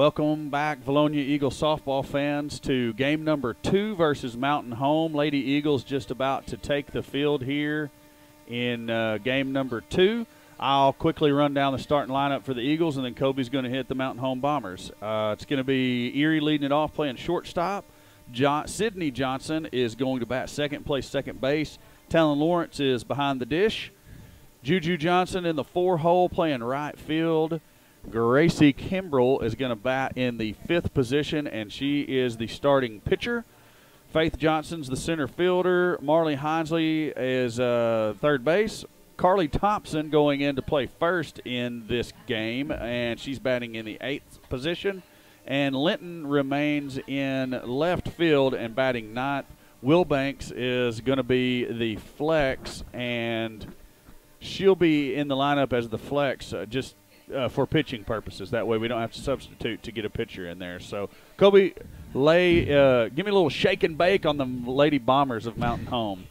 Welcome back, Vilonia Eagles softball fans, to game number 2 versus Mountain Home. Lady Eagles just about to take the field here in game number 2. I'll quickly run down the starting lineup for the Eagles, and then Kobe's going to hit the Mountain Home Bombers. It's going to be Erie leading it off, playing shortstop. Sydney Johnson is going to bat second, play second base. Talon Lawrence is behind the dish. Juju Johnson in the 4-hole, playing right field. Gracie Kimbrell is going to bat in the 5th position, and she is the starting pitcher. Faith Johnson's the center fielder. Marley Hinesley is third base. Carly Thompson going in to play first in this game, and she's batting in the 8th position. And Linton remains in left field and batting 9th. Will Banks is going to be the flex, and she'll be in the lineup as the flex for pitching purposes. That way we don't have to substitute to get a pitcher in there. So, Kobe, give me a little shake and bake on the Lady Bombers of Mountain Home.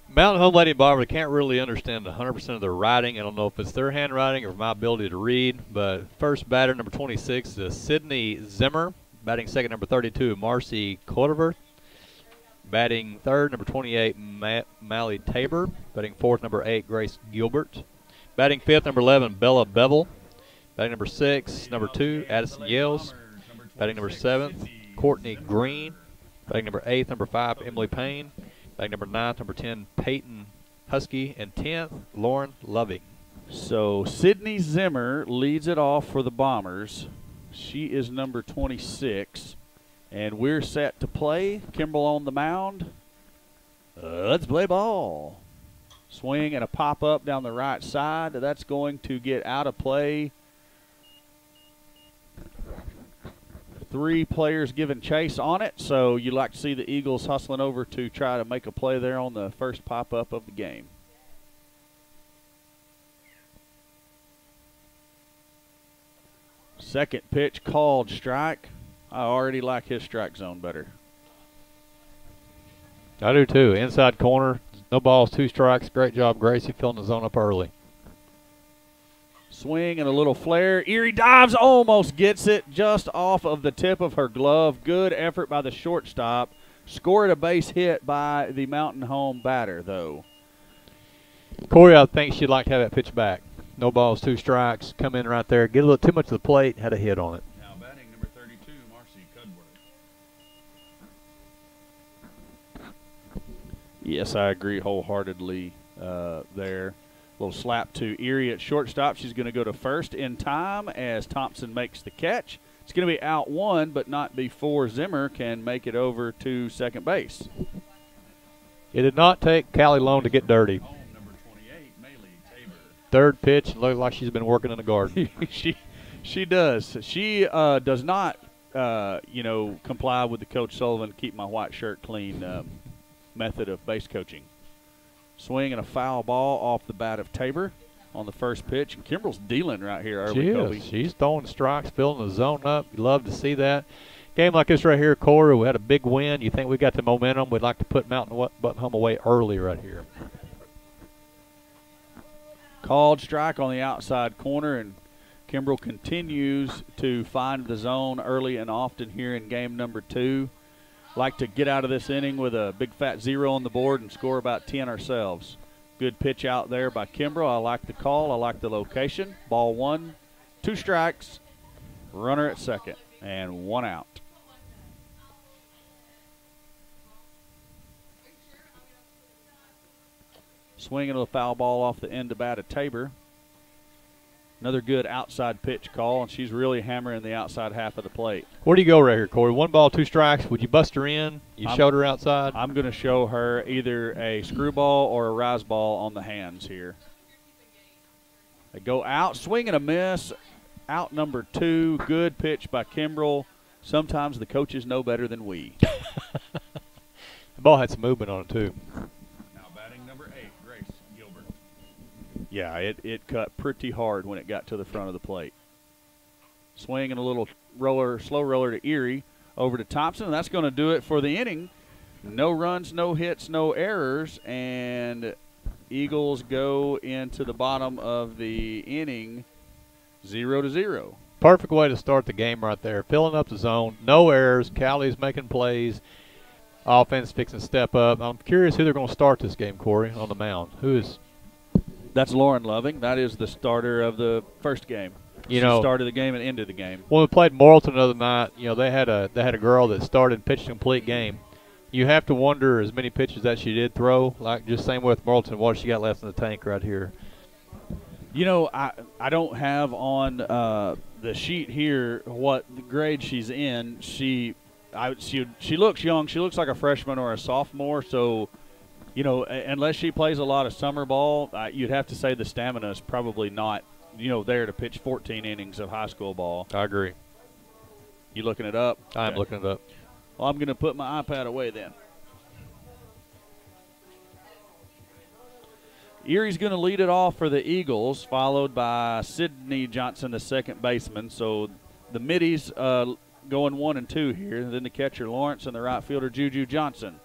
Mountain Home Lady Bombers, can't really understand 100% of their writing. I don't know if it's their handwriting or my ability to read. But first batter, number 26, is Sydney Zimmer. Batting second, number 32, Marcy Corver. Batting third, number 28, Mally Tabor. Batting fourth, number 8, Grace Gilbert. Batting fifth, number 11, Bella Bevel. Batting number 6, number 2, Addison Yales. Batting number 7, Courtney Green. Batting number 8, number 5, Emily Payne. Batting number 9, number 10, Peyton Husky. And 10th, Lauren Loving. So Sydney Zimmer leads it off for the Bombers. She is number 26. And we're set to play. Kimbrell on the mound. Let's play ball. Swing and a pop-up down the right side. That's going to get out of play. 3 players giving chase on it, so you'd like to see the Eagles hustling over to try to make a play there on the first pop-up of the game. Second pitch called strike. I already like his strike zone better. I do too. Inside corner. No balls, 2 strikes. Great job, Gracie, filling the zone up early. Swing and a little flare. Erie dives, almost gets it just off of the tip of her glove. Good effort by the shortstop. Scored a base hit by the Mountain Home batter, though. Corey, I think she'd like to have that pitch back. No balls, 2 strikes. Come in right there. Get a little too much of the plate. Had a hit on it. Now batting number 32, Marcy Cudworth. Yes, I agree wholeheartedly there. A little slap to Erie at shortstop. She's going to go to first in time as Thompson makes the catch. It's going to be out 1, but not before Zimmer can make it over to second base. It did not take Callie Lone to get dirty. Home, number 28, Maylee Tabor. Third pitch, and looked like she's been working in the garden. She does. She does not, comply with the Coach Sullivan keep my white shirt clean method of base coaching. Swing and a foul ball off the bat of Tabor on the first pitch. And Kimbrell's dealing right here early, Kobe. She's throwing strikes, filling the zone up. You love to see that. Game like this right here, Corey, we had a big win. You think we got the momentum? We'd like to put Mountain Home away early right here. Called strike on the outside corner, and Kimbrell continues to find the zone early and often here in game number 2. Like to get out of this inning with a big fat 0 on the board and score about 10 ourselves. Good pitch out there by Kimbrell. I like the call. I like the location. Ball 1, 2 strikes, runner at second, and 1 out. Swinging a foul ball off the end of bat of Tabor. Another good outside pitch call, and she's really hammering the outside half of the plate. Where do you go right here, Corey? 1 ball, 2 strikes. Would you bust her in? You showed her outside? I'm going to show her either a screwball or a rise ball on the hands here. They go out, swing and a miss. Out number 2. Good pitch by Kimbrell. Sometimes the coaches know better than we. The ball had some movement on it, too. Yeah, it cut pretty hard when it got to the front of the plate. Swing and a little roller, slow roller to Erie, over to Thompson, and that's going to do it for the inning. No runs, no hits, no errors, and Eagles go into the bottom of the inning 0-0. Perfect way to start the game right there. Filling up the zone. No errors. Callie's making plays. Offense fixing to step up. I'm curious who they're going to start this game, Corey, on the mound. Who is? That's Lauren Loving. That is the starter of the first game. She started the game and ended the game. When we played Morrilton the other night, they had a girl that started and pitched a complete game. You have to wonder as many pitches that she did throw. Like just same with Morrilton, what she got left in the tank right here. I don't have on the sheet here what the grade she's in. She looks young. She looks like a freshman or a sophomore. So, unless she plays a lot of summer ball, you'd have to say the stamina is probably not, there to pitch 14 innings of high school ball. I agree. You looking it up? I'm looking it up. Well, I'm going to put my iPad away then. Erie's going to lead it off for the Eagles, followed by Sydney Johnson, the second baseman. So the middies going 1 and 2 here. And then the catcher Lawrence and the right fielder Juju Johnson.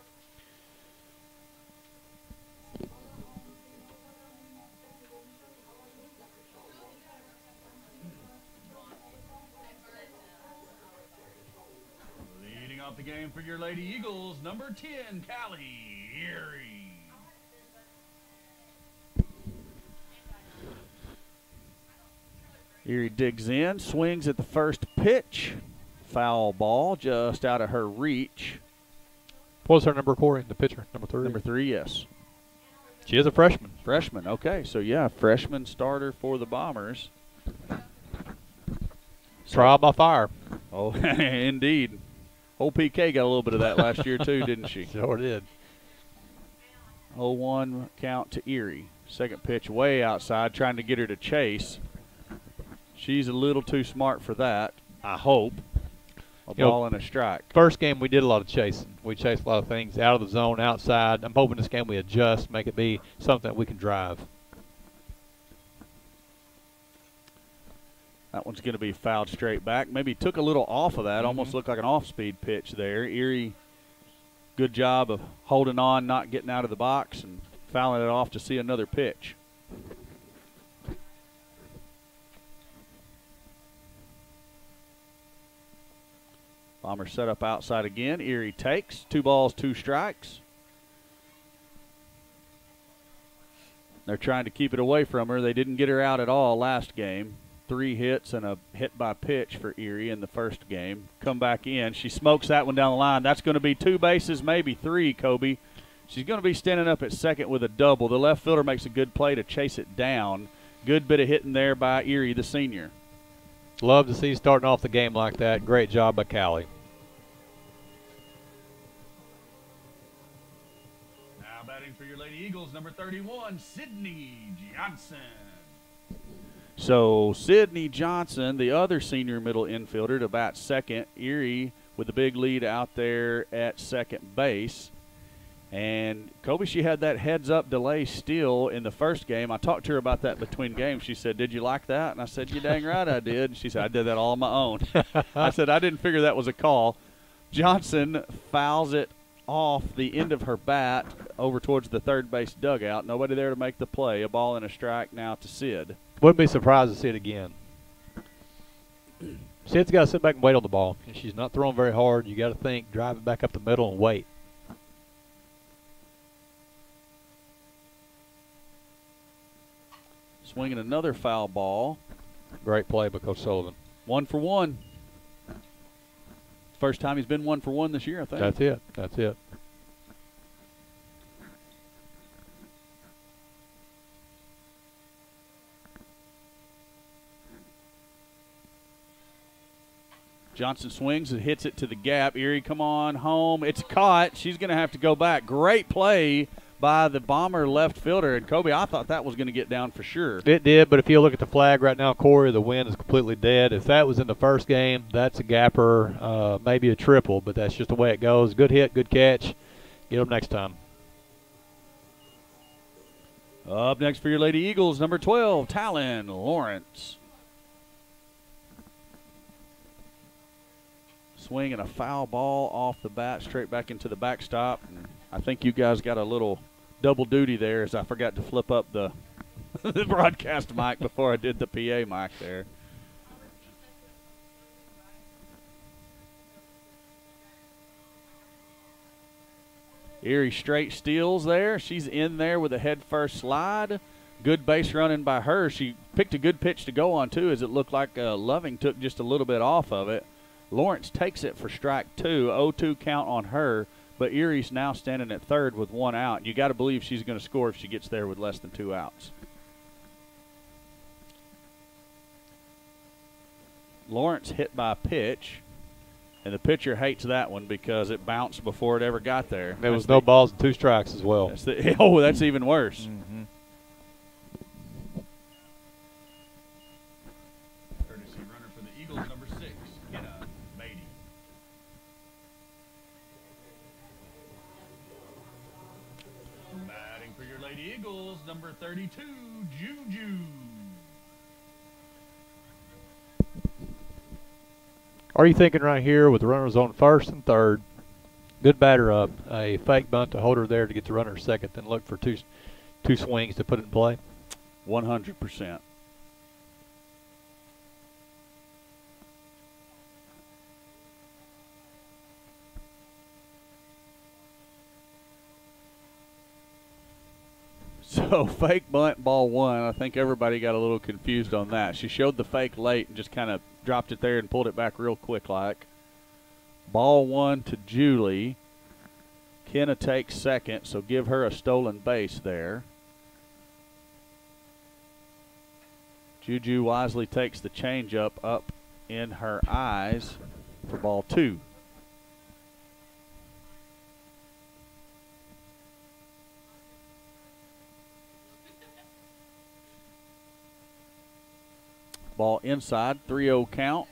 Leading off the game for your Lady Eagles, number 10, Callie Erie. Erie digs in, swings at the first pitch. Foul ball just out of her reach. What was her number, Corey? The pitcher, number 3? Number 3, yes. She is a freshman. Freshman, okay. So, yeah, freshman starter for the Bombers. Trial by fire. Oh, indeed. Old PK got a little bit of that last year, too, didn't she? Sure did. 0-1 count to Erie. Second pitch way outside, trying to get her to chase. She's a little too smart for that, I hope. A ball and a strike. First game, we did a lot of chasing. We chased a lot of things out of the zone, outside. I'm hoping this game we adjust, make it be something that we can drive. That one's going to be fouled straight back. Maybe took a little off of that. Almost looked like an off-speed pitch there. Erie, good job of holding on, not getting out of the box, and fouling it off to see another pitch. Bombers set up outside again. Erie takes. 2 balls, 2 strikes. They're trying to keep it away from her. They didn't get her out at all last game. 3 hits and a hit by pitch for Erie in the first game. Come back in. She smokes that one down the line. That's going to be 2 bases, maybe 3, Kobe. She's going to be standing up at second with a double. The left fielder makes a good play to chase it down. Good bit of hitting there by Erie, the senior. Love to see starting off the game like that. Great job by Callie. Now batting for your Lady Eagles, number 31, Sydney Johnson. So Sydney Johnson, the other senior middle infielder, to bat second. Erie with the big lead out there at second base. And, Kobe, she had that heads-up delay steal in the first game. I talked to her about that between games. She said, "Did you like that?" And I said, "You dang right I did." And she said, "I did that all on my own." I said, "I didn't figure that was a call." Johnson fouls it off the end of her bat over towards the third base dugout. Nobody there to make the play. A ball and a strike now to Sid. Wouldn't be surprised to see it again. Sid's got to sit back and wait on the ball. And she's not throwing very hard. You got to think, drive it back up the middle and wait. Swinging another foul ball. Great play by Coach Sullivan. 1 for 1. First time he's been 1 for 1 this year, I think. That's it. That's it. Johnson swings and hits it to the gap. Erie, come on home. It's caught. She's going to have to go back. Great play by the Bomber left fielder. And, Kobe, I thought that was going to get down for sure. It did, but if you look at the flag right now, Corey, the wind is completely dead. If that was in the first game, that's a gapper, maybe a triple, but that's just the way it goes. Good hit, good catch. Get them next time. Up next for your Lady Eagles, number 12, Talon Lawrence. Swing and a foul ball off the bat, straight back into the backstop. And I think you guys got a little double duty there, as I forgot to flip up the, the broadcast mic before I did the PA mic there. Erie straight steals there. She's in there with a head first slide. Good base running by her. She picked a good pitch to go on, too, as it looked like Loving took just a little bit off of it. Lawrence takes it for strike 2. 0-2 count on her, but Erie's now standing at third with 1 out. You got to believe she's going to score if she gets there with less than 2 outs. Lawrence hit by a pitch. And the pitcher hates that one because it bounced before it ever got there. There was no balls and 2 strikes as well. That's even worse. Mm-hmm. Courtesy runner for the Eagles, number 6, Kenna Beatty. Batting for your Lady Eagles, number 32, Juju. Are you thinking right here with the runners on first and third, good batter up, a fake bunt to hold her there to get the runner second, then look for two swings to put it in play? 100%. So fake bunt, ball 1. I think everybody got a little confused on that. She showed the fake late and just kind of dropped it there and pulled it back real quick like. Ball 1 to Julie. Kenna takes second, so give her a stolen base there. Juju wisely takes the changeup up in her eyes for ball 2. Ball inside, 3-0 count.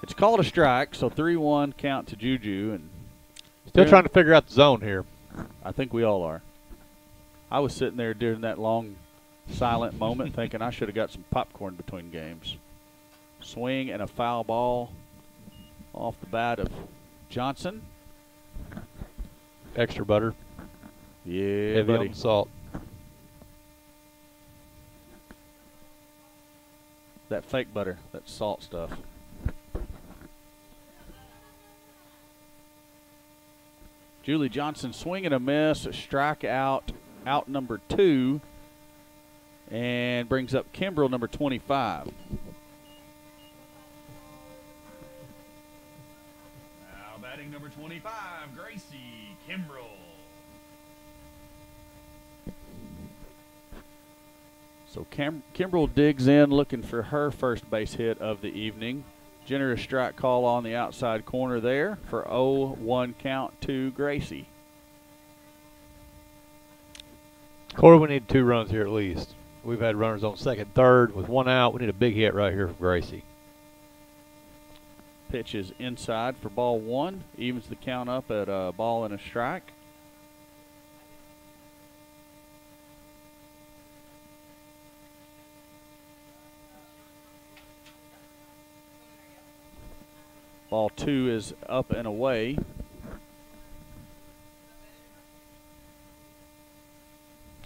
It's called a strike, so 3-1 count to Juju. And still trying to figure out the zone here. I think we all are. I was sitting there during that long silent moment thinking I should have got some popcorn between games. Swing and a foul ball off the bat of Johnson. Extra butter. Yeah, heavy buddy. on salt. That fake butter, that salt stuff. Julie Johnson swing and a miss, a strikeout, out number 2, and brings up Kimbrell, number 25. Now batting number 25, Gracie Kimbrell. So Kimbrell digs in looking for her first base hit of the evening. Generous strike call on the outside corner there for 0-1 count to Gracie. Corey, we need 2 runs here at least. We've had runners on second, third with 1 out. We need a big hit right here from Gracie. Pitch is inside for ball 1. Evens the count up at a ball and a strike. Ball 2 is up and away.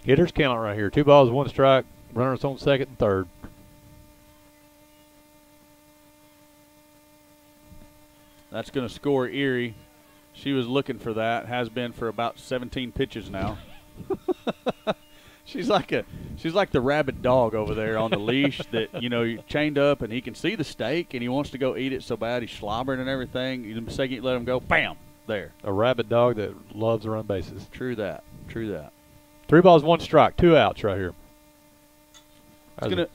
Hitters count right here. 2 balls, 1 strike. Runners on second and third. That's going to score Erie. She was looking for that. Has been for about 17 pitches now. She's like the rabid dog over there on the leash that, you know, chained up and he can see the steak and he wants to go eat it so bad he's slobbering and everything. The second you let him go, bam, there. A rabid dog that loves to run bases. True that. True that. 3 balls, 1 strike, 2 outs right here. It's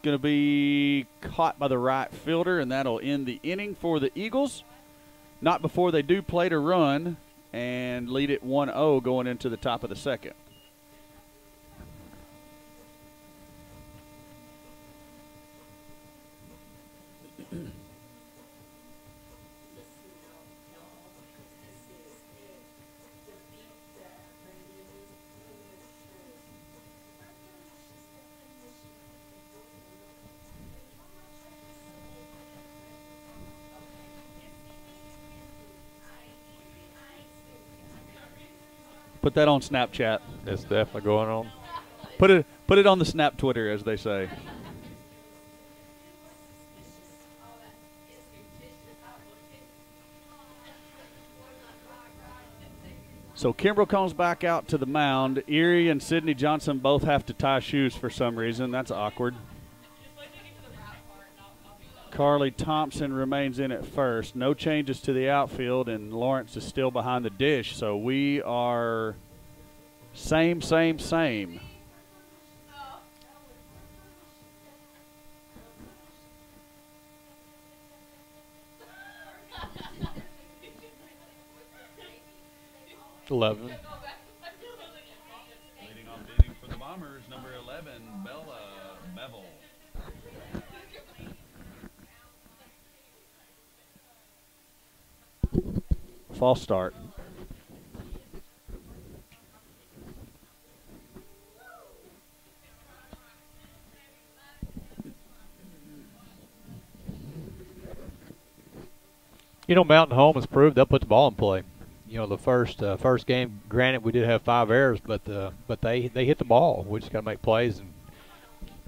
gonna be caught by the right fielder, and that'll end the inning for the Eagles. Not before they do play to run and lead it 1-0 going into the top of the second. Put that on Snapchat. It's definitely going on. Put it on the Snap Twitter, as they say. So Kimbrell comes back out to the mound. Erie and Sydney Johnson both have to tie shoes for some reason. That's awkward. Carly Thompson remains in at first. No changes to the outfield, and Lawrence is still behind the dish. So we are same. 11. Leading off the inning for the Bombers, number 11, Bella Bevel. False start. You know, Mountain Home has proved they'll put the ball in play. You know, the first game, granted, we did have 5 errors, but they hit the ball. We just got to make plays and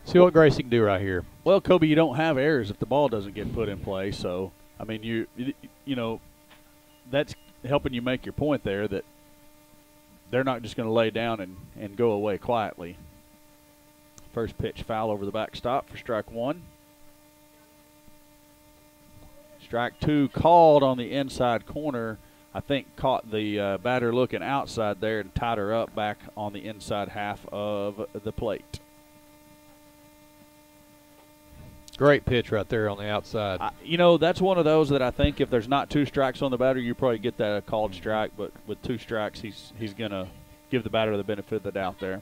see what Gracie can do right here. Well, Kobe, you don't have errors if the ball doesn't get put in play. So, I mean, you know, that's helping you make your point there that they're not just going to lay down and go away quietly. First pitch foul over the backstop for strike 1. Strike 2 called on the inside corner. I think caught the batter looking outside there and tied her up back on the inside half of the plate. Great pitch right there on the outside. You know, that's one of those that I think if there's not 2 strikes on the batter, you probably get that called strike. But with 2 strikes, he's going to give the batter the benefit of the doubt there.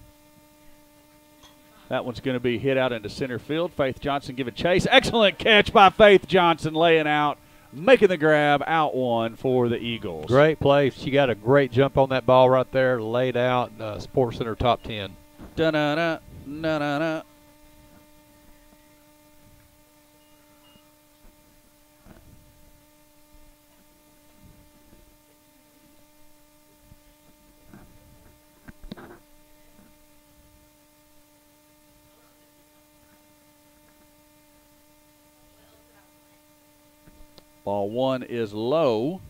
That one's going to be hit out into center field. Faith Johnson give a chase. Excellent catch by Faith Johnson, laying out, making the grab, out 1 for the Eagles. Great play. She got a great jump on that ball right there, laid out. Sports Center top 10. Da-na-na, na-na-na. Ball 1 is low.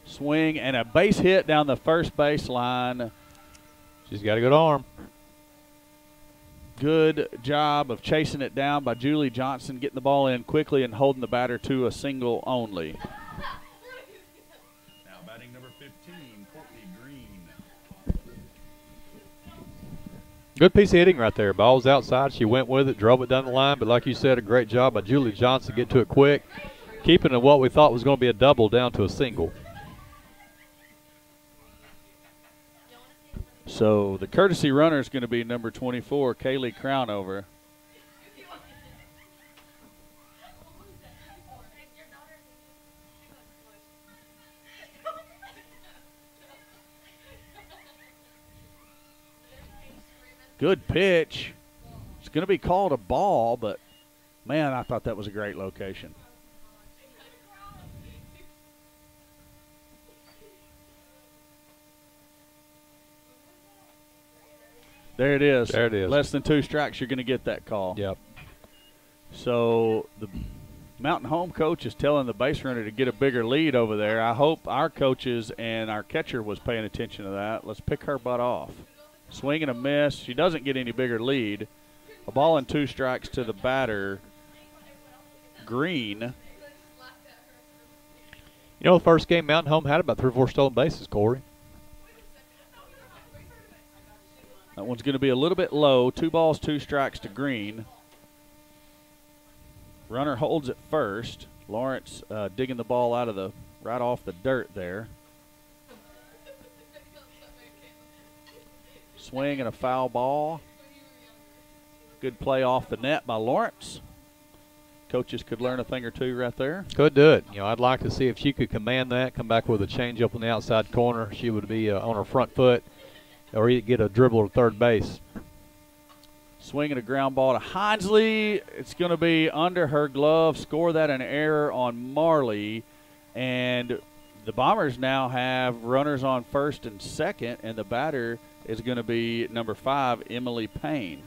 Swing and a base hit down the first baseline. She's got a good arm. Good job of chasing it down by Julie Johnson, getting the ball in quickly and holding the batter to a single only. Now batting number 15, Courtney Green. Good piece of hitting right there. Ball's outside. She went with it, drove it down the line. But like you said, a great job by Julie Johnson. Get to it quick, keeping it what we thought was going to be a double down to a single. So the courtesy runner is going to be number 24, Kaylee Crownover. Good pitch. It's going to be called a ball, but, man, I thought that was a great location. There it is. There it is. Less than 2 strikes, you're going to get that call. Yep. So the Mountain Home coach is telling the base runner to get a bigger lead over there. I hope our coaches and our catcher was paying attention to that. Let's pick her butt off. Swing and a miss. She doesn't get any bigger lead. A ball and 2 strikes to the batter, Green. You know, the first game, Mountain Home had about 3 or 4 stolen bases, Corey. That one's going to be a little bit low. 2 balls, 2 strikes to Green. Runner holds it first. Lawrence digging the ball out of the right off the dirt there. Swing and a foul ball. Good play off the net by Lawrence. Coaches could learn a thing or two right there. Could do it. You know, I'd like to see if she could command that, come back with a changeup on the outside corner. She would be on her front foot, or get a dribble to third base. Swinging a ground ball to Hinesley. It's going to be under her glove. Score that an error on Marley. And the Bombers now have runners on first and second, and the batter is going to be number 5, Emily Payne.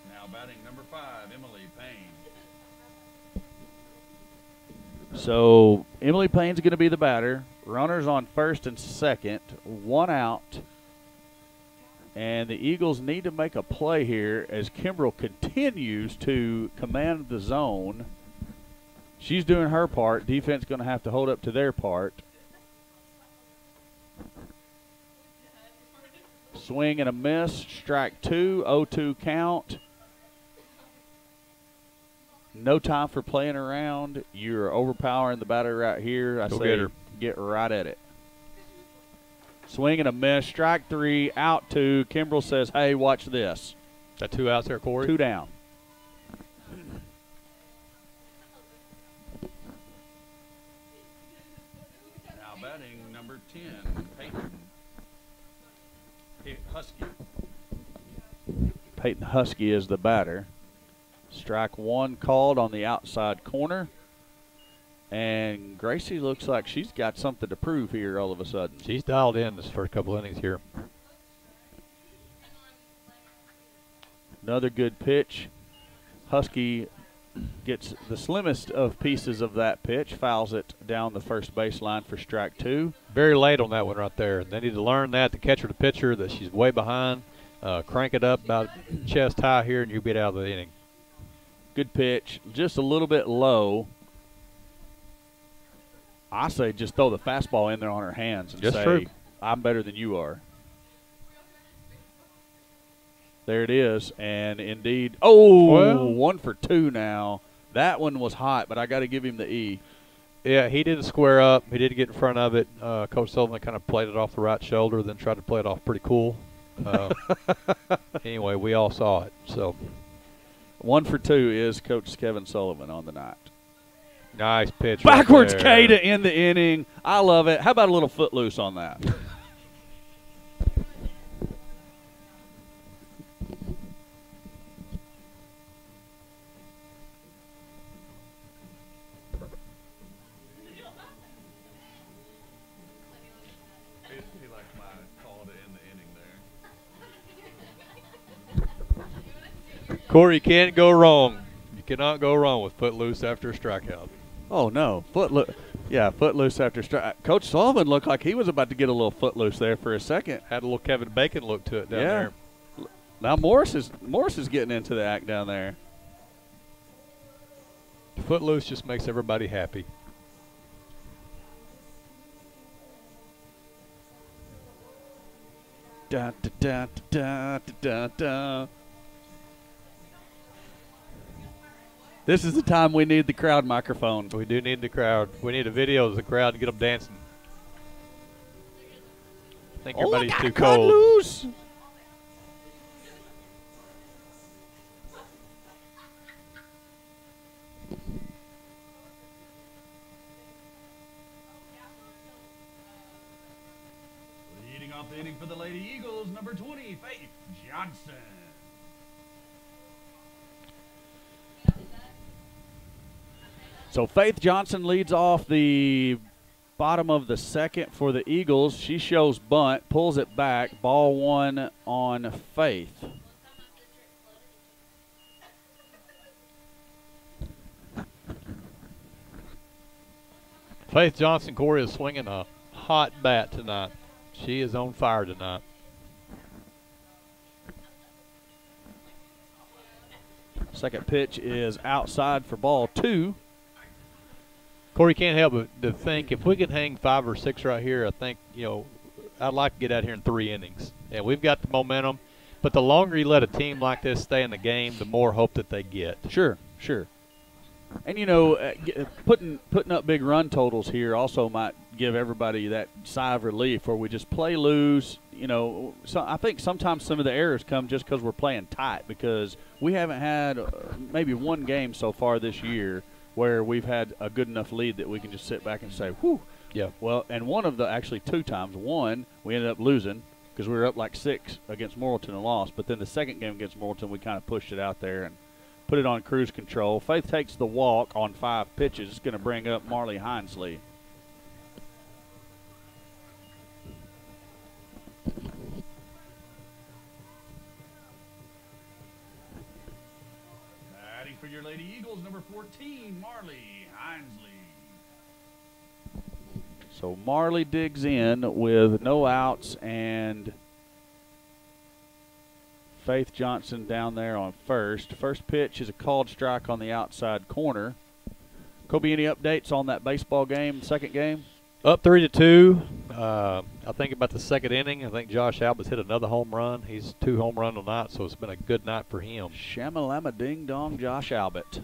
Now batting number 5, Emily Payne. So Emily Payne's going to be the batter. Runners on first and second, 1 out. And the Eagles need to make a play here as Kimbrell continues to command the zone. She's doing her part. Defense going to have to hold up to their part. Swing and a miss. Strike 2, 0-2 count. No time for playing around. You're overpowering the batter right here. I say get right at it. Swing and a miss. Strike 3, out 2. Kimbrell says, hey, watch this. Got 2 outs there, Corey? 2 down. Now batting number 10, Peyton Husky. Peyton Husky is the batter. Strike 1 called on the outside corner. And Gracie looks like she's got something to prove here all of a sudden. She's dialed in this first couple innings here. Another good pitch. Husky gets the slimmest of pieces of that pitch, fouls it down the first baseline for strike 2. Very late on that one right there. They need to learn that, the catcher, the pitcher, that she's way behind. Crank it up about chest high here, and you'll get out of the inning. Good pitch, just a little bit low. I say just throw the fastball in there on her hands and say, true. I'm better than you are. There it is, and indeed, well, 1 for 2 now. That one was hot, but I got to give him the E. Yeah, he didn't square up. He did get in front of it. Coach Sullivan kind of played it off the right shoulder, then tried to play it off pretty cool. Anyway, we all saw it. So 1 for 2 is Coach Kevin Sullivan on the night. Nice pitch. Backwards right K to end the inning. I love it. How about a little footloose on that? He likes my call to end the inning there. Corey, you can't go wrong. You cannot go wrong with footloose after a strikeout. Oh, no. Footloose after strike. Coach Sullivan looked like he was about to get a little footloose there for a second. Had a little Kevin Bacon look to it down there. Now Morris is getting into the act down there. Footloose just makes everybody happy. Da, da, da, da, da, da, da. This is the time we need the crowd microphone. We do need the crowd. We need a video of the crowd to get them dancing. I think everybody's too cold. Loose. Leading off the inning for the Lady Eagles, number 20, Faith Johnson. So Faith Johnson leads off the bottom of the second for the Eagles. She shows bunt, pulls it back, ball 1 on Faith. Faith Johnson, Corey, is swinging a hot bat tonight. She is on fire tonight. Second pitch is outside for ball 2. Corey, can't help but to think if we could hang 5 or 6 right here, I think, I'd like to get out here in 3 innings. And we've got the momentum. But the longer you let a team like this stay in the game, the more hope that they get. Sure. And, putting up big run totals here also might give everybody that sigh of relief where we just play loose. So I think sometimes some of the errors come just because we're playing tight, because we haven't had maybe one game so far this year where we've had a good enough lead that we can just sit back and say, whew. Yeah. Well, and actually 2 times. One, we ended up losing, because we were up like 6 against Morrilton and lost. But then the second game against Morrilton, we kind of pushed it out there and put it on cruise control. Faith takes the walk on 5 pitches. It's going to bring up Marley Hinesley. Batting for your Lady Eagles, number 14, Marley Hinesley. So Marley digs in with no outs and Faith Johnson down there on first. First pitch is a called strike on the outside corner. Kobe, any updates on that baseball game, second game? Up 3-2. I think about the second inning, I think Josh Albert's hit another home run. He's 2 home runs tonight, so it's been a good night for him. Shamalama ding dong, Josh Albert.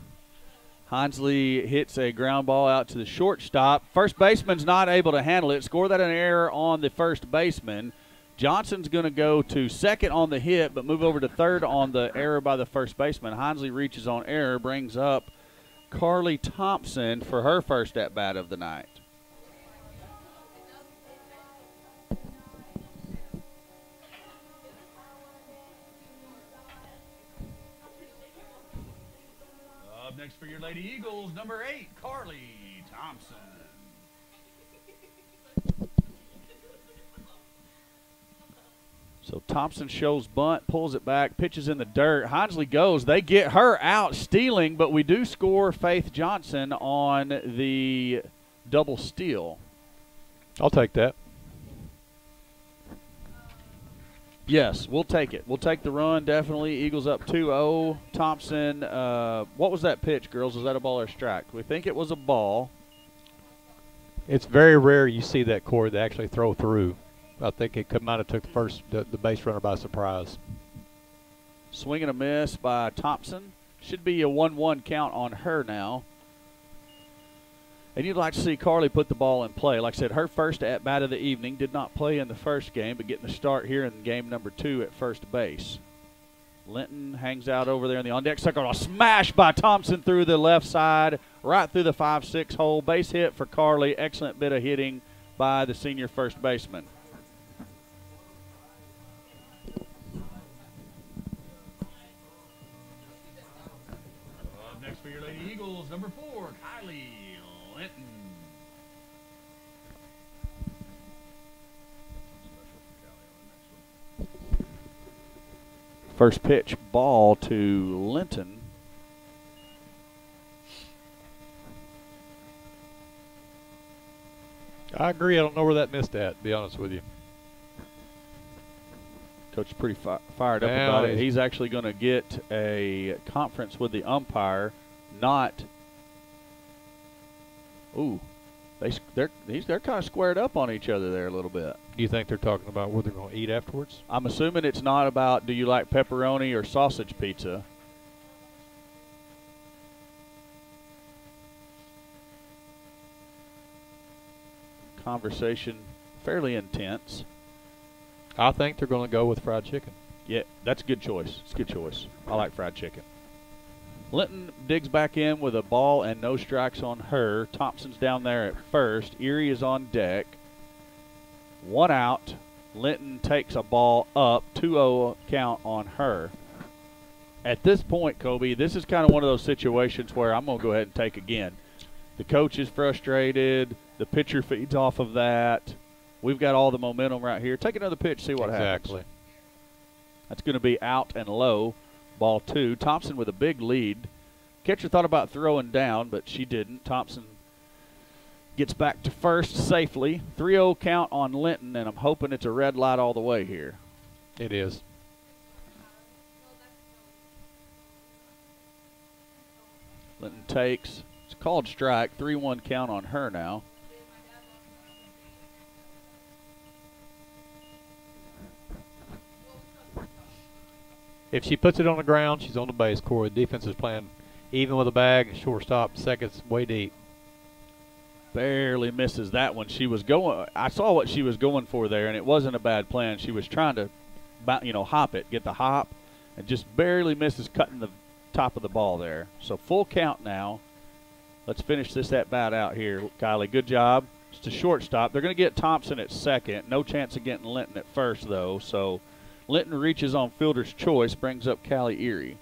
Hinesley hits a ground ball out to the shortstop. First baseman's not able to handle it. Score that an error on the first baseman. Johnson's going to go to second on the hit, but move over to third on the error by the first baseman. Hinesley reaches on error, brings up Carly Thompson for her first at-bat of the night. Up next for your Lady Eagles, number 8, Carly Thompson. So Thompson shows bunt, pulls it back, pitches in the dirt. Hinesley goes. They get her out stealing, but we do score Faith Johnson on the double steal. I'll take that. Yes, we'll take it. We'll take the run, definitely. Eagles up 2-0. Thompson, what was that pitch, girls? Was that a ball or a strike? We think it was a ball. It's very rare you see that, Corey, they actually throw through. I think it might have took the base runner by surprise. Swing and a miss by Thompson. Should be a 1-1 count on her now. And you'd like to see Carly put the ball in play. Like I said, her first at-bat of the evening. Did not play in the first game, but getting the start here in game number 2 at first base. Linton hangs out over there in the on-deck circle. A smash by Thompson through the left side, right through the 5-6 hole. Base hit for Carly. Excellent bit of hitting by the senior first baseman. Up next for your Lady Eagles, number 4, Kylie Linton. First pitch, ball to Linton. I agree. I don't know where that missed at, to be honest with you. Coach is pretty fired up about it. He's actually going to get a conference with the umpire. Not. Ooh, they're kind of squared up on each other there a little bit. Do you think they're talking about what they're going to eat afterwards? I'm assuming it's not about do you like pepperoni or sausage pizza. Conversation fairly intense. I think they're going to go with fried chicken. Yeah, that's a good choice. It's a good choice. I like fried chicken. Linton digs back in with a ball and no strikes on her. Thompson's down there at first. Erie is on deck. 1 out. Linton takes a ball up. 2-0 count on her. At this point, Kobe, this is kind of one of those situations where I'm going to go ahead and take again. The coach is frustrated. The pitcher feeds off of that. We've got all the momentum right here. Take another pitch, see what happens. Exactly. That's going to be out and low. Ball 2. Thompson with a big lead. Catcher thought about throwing down, but she didn't. Thompson gets back to first safely. 3-0 count on Linton, and I'm hoping it's a red light all the way here. It is. Linton takes. It's a called strike. 3-1 count on her now. If she puts it on the ground, she's on the base, Corey. The defense is playing even with a bag. Shortstop, seconds, way deep. Barely misses that one. She was going. I saw what she was going for there, and it wasn't a bad plan. She was trying to, hop it, get the hop, and just barely misses cutting the top of the ball there. So full count now. Let's finish this at bat out here, Kylie. Good job. It's a shortstop. They're going to get Thompson at second. No chance of getting Linton at first, though. So Linton reaches on fielder's choice, brings up Callie Erie.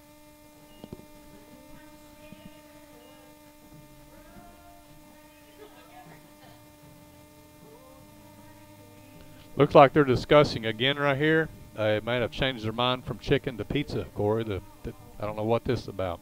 Looks like they're discussing again right here. They might have changed their mind from chicken to pizza, Corey. I don't know what this is about.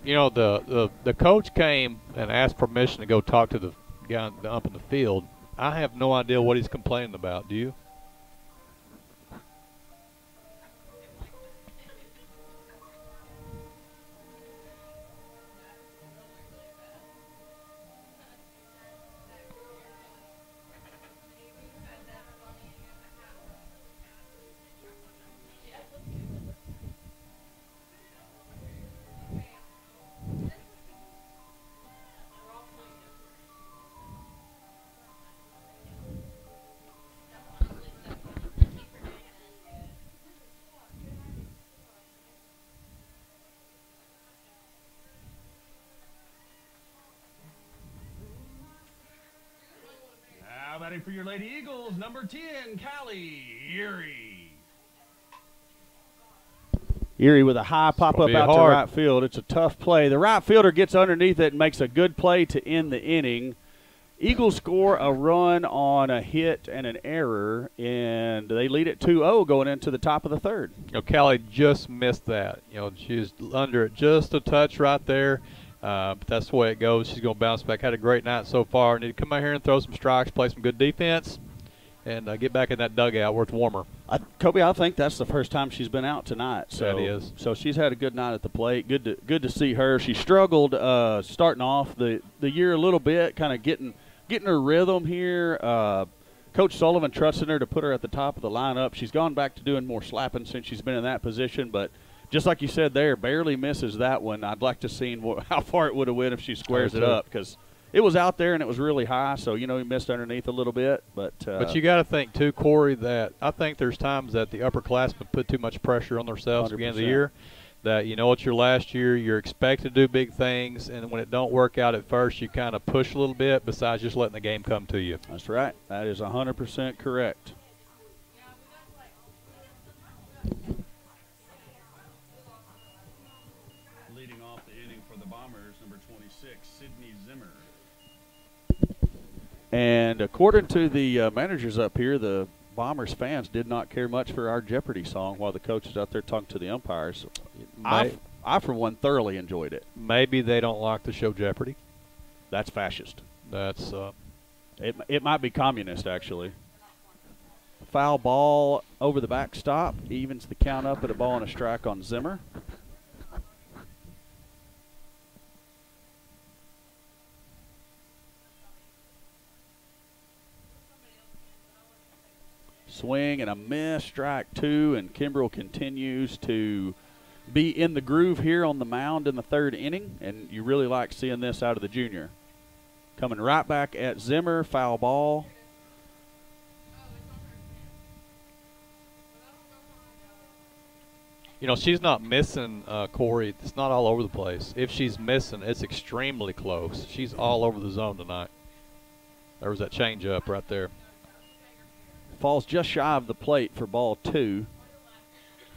You know, the coach came and asked permission to go talk to the guy up in the field. I have no idea what he's complaining about. Do you? Batting for your Lady Eagles, number 10, Callie Erie. Erie with a high pop-up out to right field. It's a tough play. The right fielder gets underneath it and makes a good play to end the inning. Eagles score a run on a hit and an error, and they lead it 2-0 going into the top of the third. You know, Callie just missed that. You know, she was under it just a touch right there. But that's the way it goes. She's going to bounce back. Had a great night so far. Need to come out here and throw some strikes, play some good defense, and get back in that dugout where it's warmer. Kobe, I think that's the first time she's been out tonight. So that is. So she's had a good night at the plate. Good to see her. She struggled starting off the year a little bit, kind of getting her rhythm here. Coach Sullivan trusted her to put her at the top of the lineup. She's gone back to doing more slapping since she's been in that position, but just like you said there, barely misses that one. I'd like to see how far it would have went if she squares it up, because it was out there and it was really high, so, you know, he missed underneath a little bit. But you got to think, too, Corey, that I think there's times that the upperclassmen put too much pressure on themselves at the beginning of the year, that, you know, it's your last year, you're expected to do big things, and when it don't work out at first, you kind of push a little bit besides just letting the game come to you. That's right. That is 100% correct. And according to the managers up here, the Bombers fans did not care much for our Jeopardy song while the coach is out there talking to the umpires. I, for one, thoroughly enjoyed it. Maybe they don't like the show Jeopardy. That's fascist. That's it might be communist, actually. Foul ball over the backstop. Evens the count up at a ball and a strike on Zimmer. Swing and a miss, strike two, and Kimbrell continues to be in the groove here on the mound in the third inning, and you really like seeing this out of the junior. Coming right back at Zimmer, foul ball. You know, she's not missing, Corey. It's not all over the place. If she's missing, it's extremely close. She's all over the zone tonight. There was that changeup right there. Falls just shy of the plate for ball two.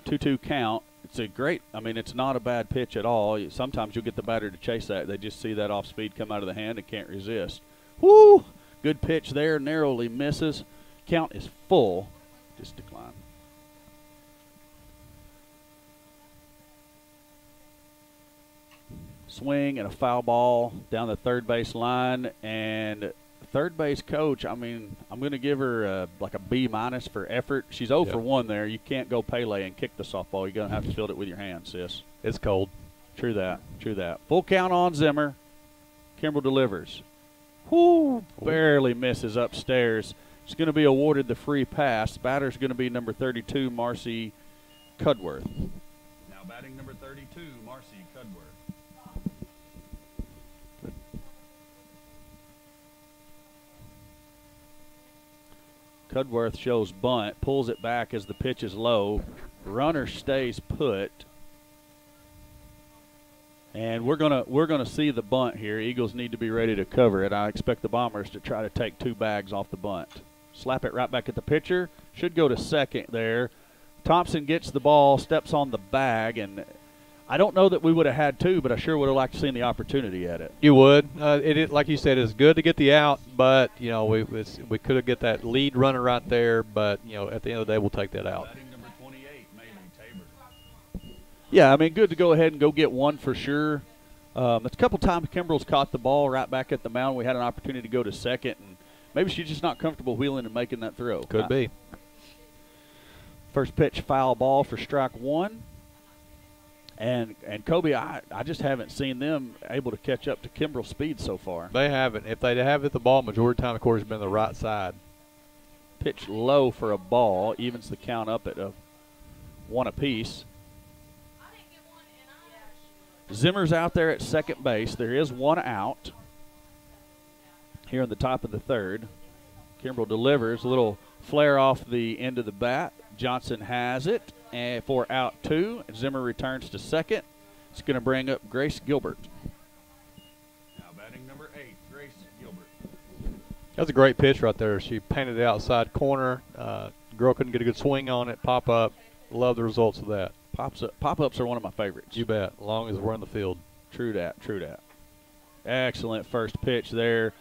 2-2 count. It's a great, I mean, it's not a bad pitch at all. Sometimes you'll get the batter to chase that. They just see that off speed come out of the hand and can't resist. Woo! Good pitch there, narrowly misses. Count is full. Just decline. Swing and a foul ball down the third base line, and third base coach, I mean, I'm going to give her like a B- for effort. She's 0 for 1 there. You can't go Pele and kick the softball. You're going to have to field it with your hands, sis. It's cold. True that. True that. Full count on Zimmer. Kimbrell delivers. Whoo! Barely misses upstairs. She's going to be awarded the free pass. Batter's going to be number 32, Marcy Cudworth. Now batting number 32, Marcy Cudworth. Cudworth shows bunt, pulls it back as the pitch is low. Runner stays put. And we're gonna see the bunt here. Eagles need to be ready to cover it. I expect the Bombers to try to take 2 bags off the bunt. Slap it right back at the pitcher. Should go to second there. Thompson gets the ball, steps on the bag, and I don't know that we would have had 2, but I sure would have liked to seen the opportunity at it. You would. It like you said, it's good to get the out, but you know we could have get that lead runner right there. But you know, at the end of the day, we'll take that out. Number 28, Tabor. Yeah, I mean, good to go ahead and go get 1 for sure. It's a couple times Kimbrell's caught the ball right back at the mound. We had an opportunity to go to second, and maybe she's just not comfortable wheeling and making that throw. Could be. First pitch, foul ball for strike 1. And Kobe, I just haven't seen them able to catch up to Kimbrell's speed so far. They haven't. If they have hit the ball, majority of the time, of course, has been the right side. Pitch low for a ball, evens the count up at 1 apiece. Zimmer's out there at second base. There is 1 out here in the top of the 3rd. Kimbrell delivers a little flare off the end of the bat. Johnson has it. And for out 2, Zimmer returns to second. It's going to bring up Grace Gilbert. Now batting number 8, Grace Gilbert. That's a great pitch right there. She painted the outside corner. Girl couldn't get a good swing on it. Pop up. Love the results of that. Pop-ups are one of my favorites. You bet, as long as we're in the field. True that, true that. Excellent first pitch there.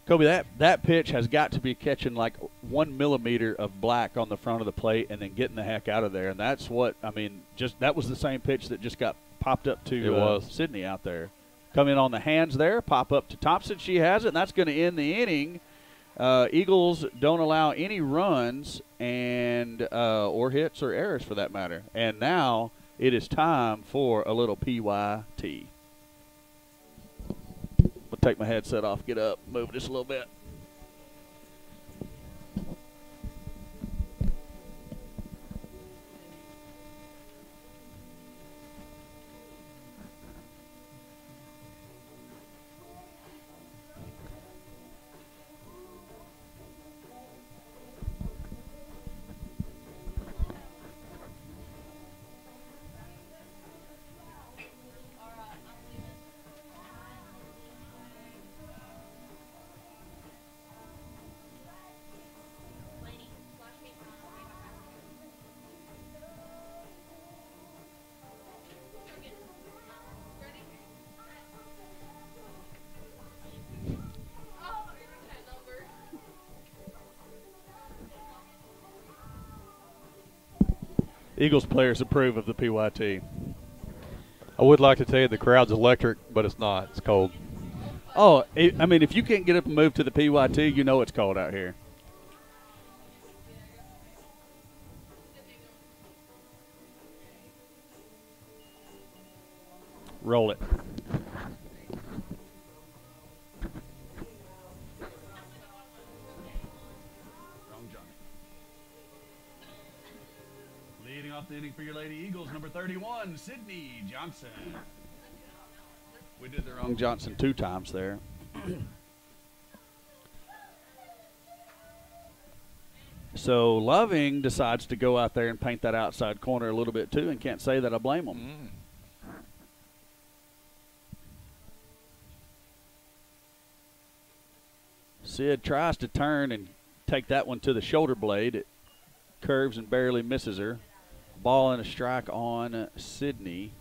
Kobe, that pitch has got to be catching like 1 millimeter of black on the front of the plate and then getting the heck out of there. And that's what, I mean, that was the same pitch that just got popped up to Sydney out there. Come in on the hands there, pop up to Thompson. She has it, and that's going to end the inning. Eagles don't allow any runs and or hits or errors for that matter. And now it is time for a little PYT. I'll take my headset off, get up, move just a little bit. Eagles players approve of the PYT. I would like to tell you the crowd's electric, but it's not. It's cold. Oh, I mean, if you can't get up and move to the PYT, you know it's cold out here. Roll it. Leading off the inning for your Lady Eagles, number 31, Sydney Johnson. We did the wrong Johnson 2 times there. So Loving decides to go out there and paint that outside corner a little bit too, and can't say that I blame him. Sid tries to turn and take that one to the shoulder blade. It curves and barely misses her. Ball and a strike on Sydney.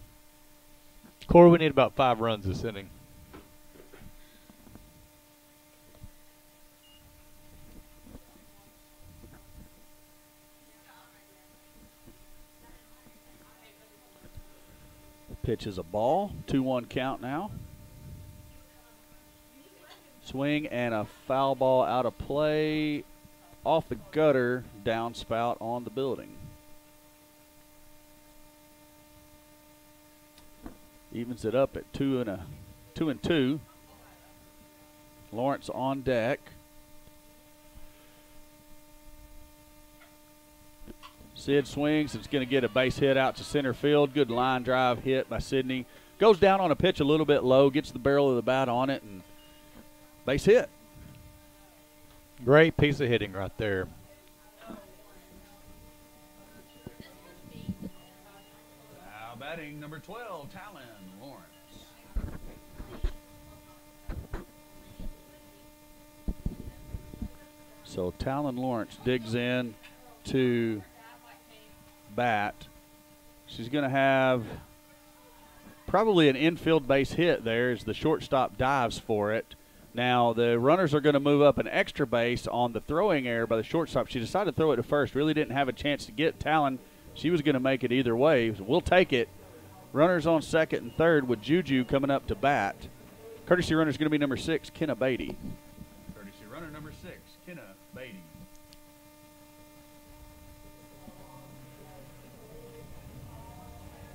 Corey, we need about 5 runs this inning. Pitch is a ball. 2-1 count now. Swing and a foul ball out of play. Off the gutter, downspout on the building. Evens it up at 2 and 2. Lawrence on deck. Sid swings. It's going to get a base hit out to center field. Good line drive hit by Sydney. Goes down on a pitch a little bit low. Gets the barrel of the bat on it, and base hit. Great piece of hitting right there. batting number 12, Talon Lawrence. So Talon Lawrence digs in to bat. She's going to have probably an infield base hit there as the shortstop dives for it. Now, the runners are going to move up an extra base on the throwing error by the shortstop. She decided to throw it to first, really didn't have a chance to get Talon. She was going to make it either way. So we'll take it. Runners on second and third with Juju coming up to bat. Courtesy runner is going to be number 6, Kenna Beatty. Courtesy runner number 6, Kenna Beatty.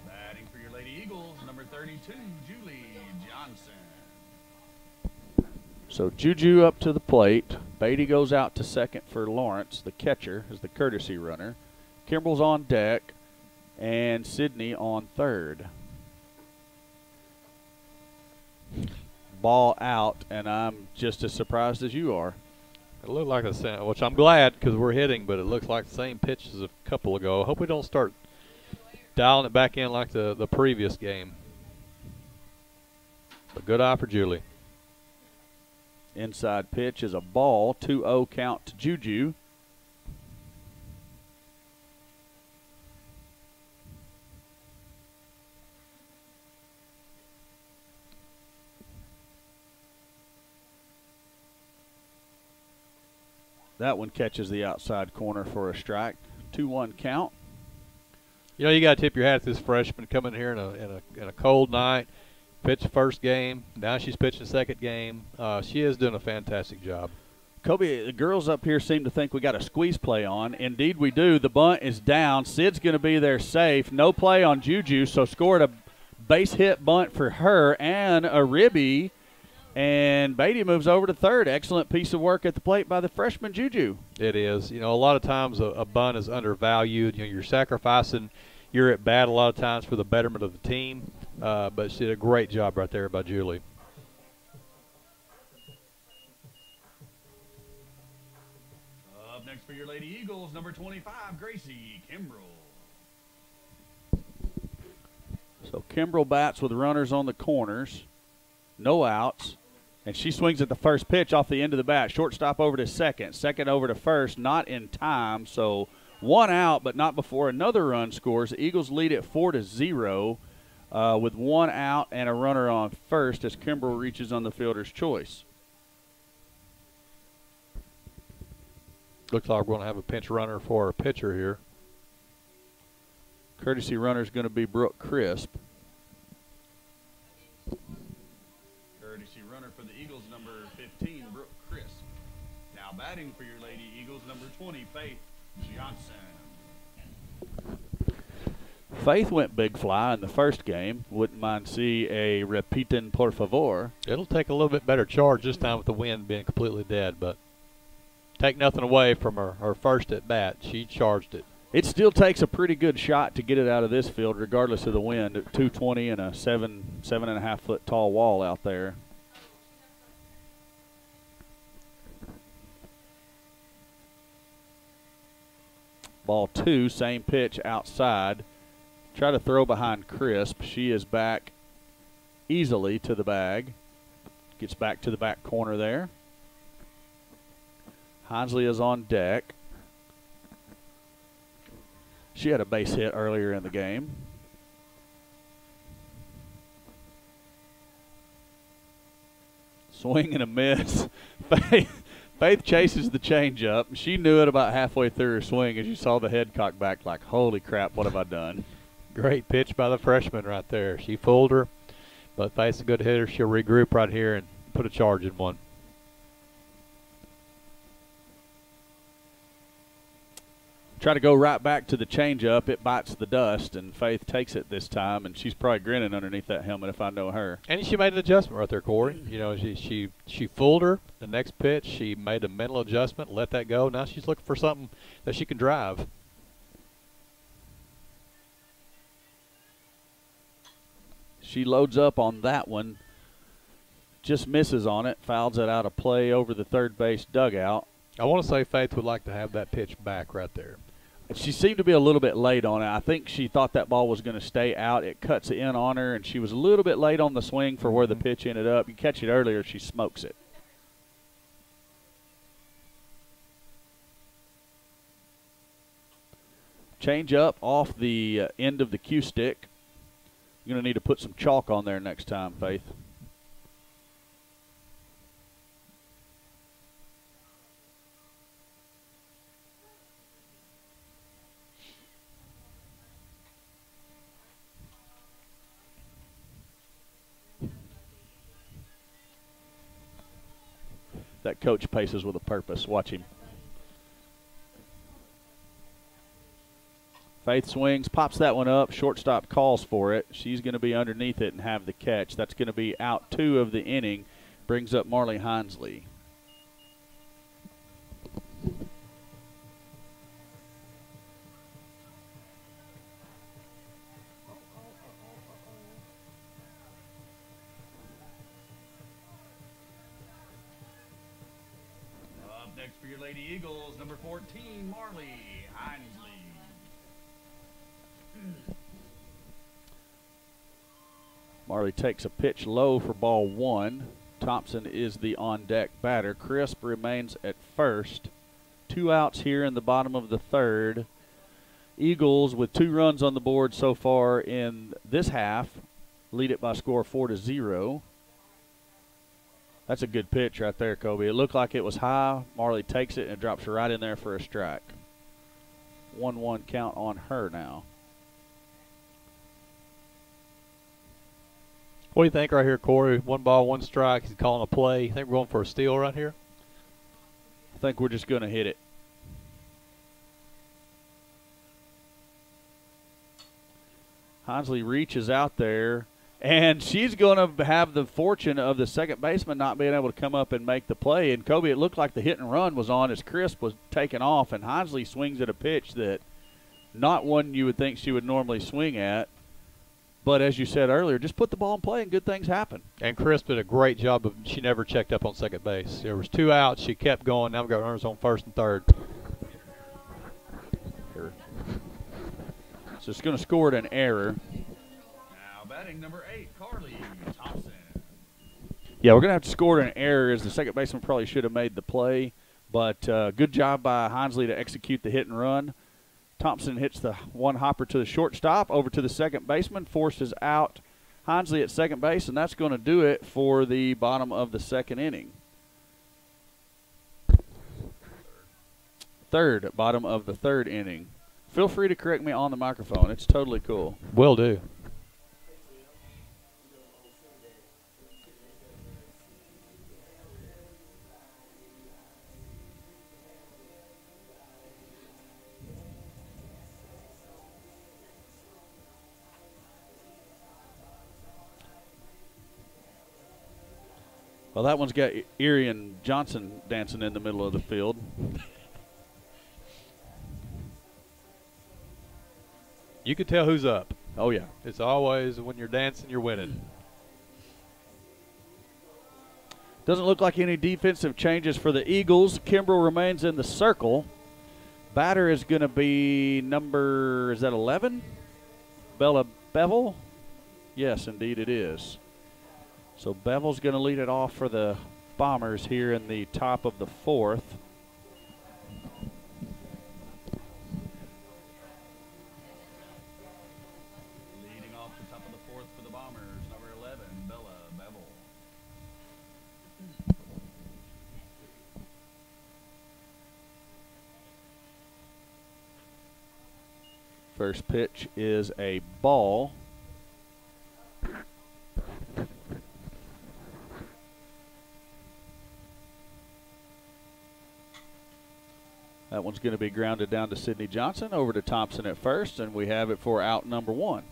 Batting for your Lady Eagles, number 32, Julie Johnson. So Juju up to the plate. Beatty goes out to second for Lawrence. The catcher is the courtesy runner. Kimbrell's on deck, and Sydney on third. Ball out, and I'm just as surprised as you are. It looked like the same, which I'm glad because we're hitting, but it looks like the same pitch as a couple ago. I hope we don't start dialing it back in like the previous game. A good eye for Julie. Inside pitch is a ball. 2-0 count to Juju. That one catches the outside corner for a strike. 2-1 count. You know, you got to tip your hat to this freshman coming here in a cold night. Pitched first game. Now she's pitching second game. She is doing a fantastic job. Kobe, the girls up here seem to think we got a squeeze play on. Indeed, we do. The bunt is down. Sid's going to be there safe. No play on Juju, so scored a base hit bunt for her and a ribby. And Beatty moves over to third. Excellent piece of work at the plate by the freshman Juju. It is. You know, a lot of times a bunt is undervalued. You know, you're sacrificing your at bat a lot of times for the betterment of the team. But she did a great job right there by Julie. Up next for your Lady Eagles, number 25, Gracie Kimbrell. So Kimbrell bats with runners on the corners. No outs. And she swings at the first pitch off the end of the bat. Shortstop over to second. Second over to first. Not in time. So one out, but not before another run scores. The Eagles lead at 4-0 with one out and a runner on first as Kimbrell reaches on the fielder's choice. Looks like we're going to have a pinch runner for our pitcher here. Courtesy runner is going to be Brooke Crisp. Courtesy runner for the Eagles, number 15, Brooke Crisp. Now batting for your Lady Eagles, number 20, Faith Johnson. Faith went big fly in the first game. Wouldn't mind see a repitin por favor. It'll take a little bit better charge this time with the wind being completely dead, but take nothing away from her first at bat. She charged it. It still takes a pretty good shot to get it out of this field, regardless of the wind. At 220 and a 7.5 foot tall wall out there. Ball 2, same pitch outside. Try to throw behind Crisp. She is back easily to the bag. Gets back to the back corner there. Hinsley is on deck. She had a base hit earlier in the game. Swing and a miss. Faith chases the changeup. She knew it about halfway through her swing as you saw the head cock back like, holy crap, what have I done? Great pitch by the freshman right there. She fooled her, but Faith's a good hitter. She'll regroup right here and put a charge in one. Try to go right back to the changeup. It bites the dust, and Faith takes it this time, and she's probably grinning underneath that helmet if I know her. And she made an adjustment right there, Corey. You know, she fooled her. The next pitch, she made a mental adjustment, let that go. Now she's looking for something that she can drive. She loads up on that one, just misses on it, fouls it out of play over the third base dugout. I want to say Faith would like to have that pitch back right there. She seemed to be a little bit late on it. I think she thought that ball was going to stay out. It cuts in on her, and she was a little bit late on the swing for where the pitch ended up. You catch it earlier, she smokes it. Change up off the end of the cue stick. You're going to need to put some chalk on there next time, Faith. That coach paces with a purpose. Watch him. Faith swings, pops that one up. Shortstop calls for it. She's going to be underneath it and have the catch. That's going to be out 2 of the inning. Brings up Marley Hinesley. Up next for your Lady Eagles, number 14, Marley Hinesley. Marley takes a pitch low for ball 1. Thompson is the on-deck batter. Crisp remains at first. 2 outs here in the bottom of the 3rd. Eagles, with 2 runs on the board so far in this half, lead it by a score 4-0. That's a good pitch right there, Kobe. It looked like it was high. Marley takes it and drops her right in there for a strike. 1-1 count on her now. What do you think right here, Corey? 1 ball, 1 strike. He's calling a play. You think we're going for a steal right here? I think we're just going to hit it. Hinesley reaches out there, and she's going to have the fortune of the second baseman not being able to come up and make the play. And, Kobe, it looked like the hit and run was on as Crisp was taken off, and Hinesley swings at a pitch that not one you would think she would normally swing at. But as you said earlier, just put the ball in play and good things happen. And Crisp did a great job of, she never checked up on second base. There was 2 outs. She kept going. Now we've got runners on 1st and 3rd. So it's going to score at an error. Now batting number 8, Carly Thompson. Yeah, we're going to have to score at an error as the second baseman probably should have made the play. But good job by Hinesley to execute the hit and run. Thompson hits the one hopper to the shortstop, over to the second baseman, forces out Hinesley at second base, and that's going to do it for the bottom of the 2nd inning. 3rd, bottom of the 3rd inning. Feel free to correct me on the microphone. It's totally cool. Will do. Well, that one's got Erie and Johnson dancing in the middle of the field. You can tell who's up. Oh, yeah. It's always when you're dancing, you're winning. Doesn't look like any defensive changes for the Eagles. Kimbrell remains in the circle. Batter is going to be number, is that 11? Bella Bevel? Yes, indeed it is. So Bevel's going to lead it off for the Bombers here in the top of the 4th. Leading off the top of the 4th for the Bombers, number 11, Bella Bevel. First pitch is a ball. That one's going to be grounded down to Sydney Johnson, over to Thompson at first, and we have it for out number 1.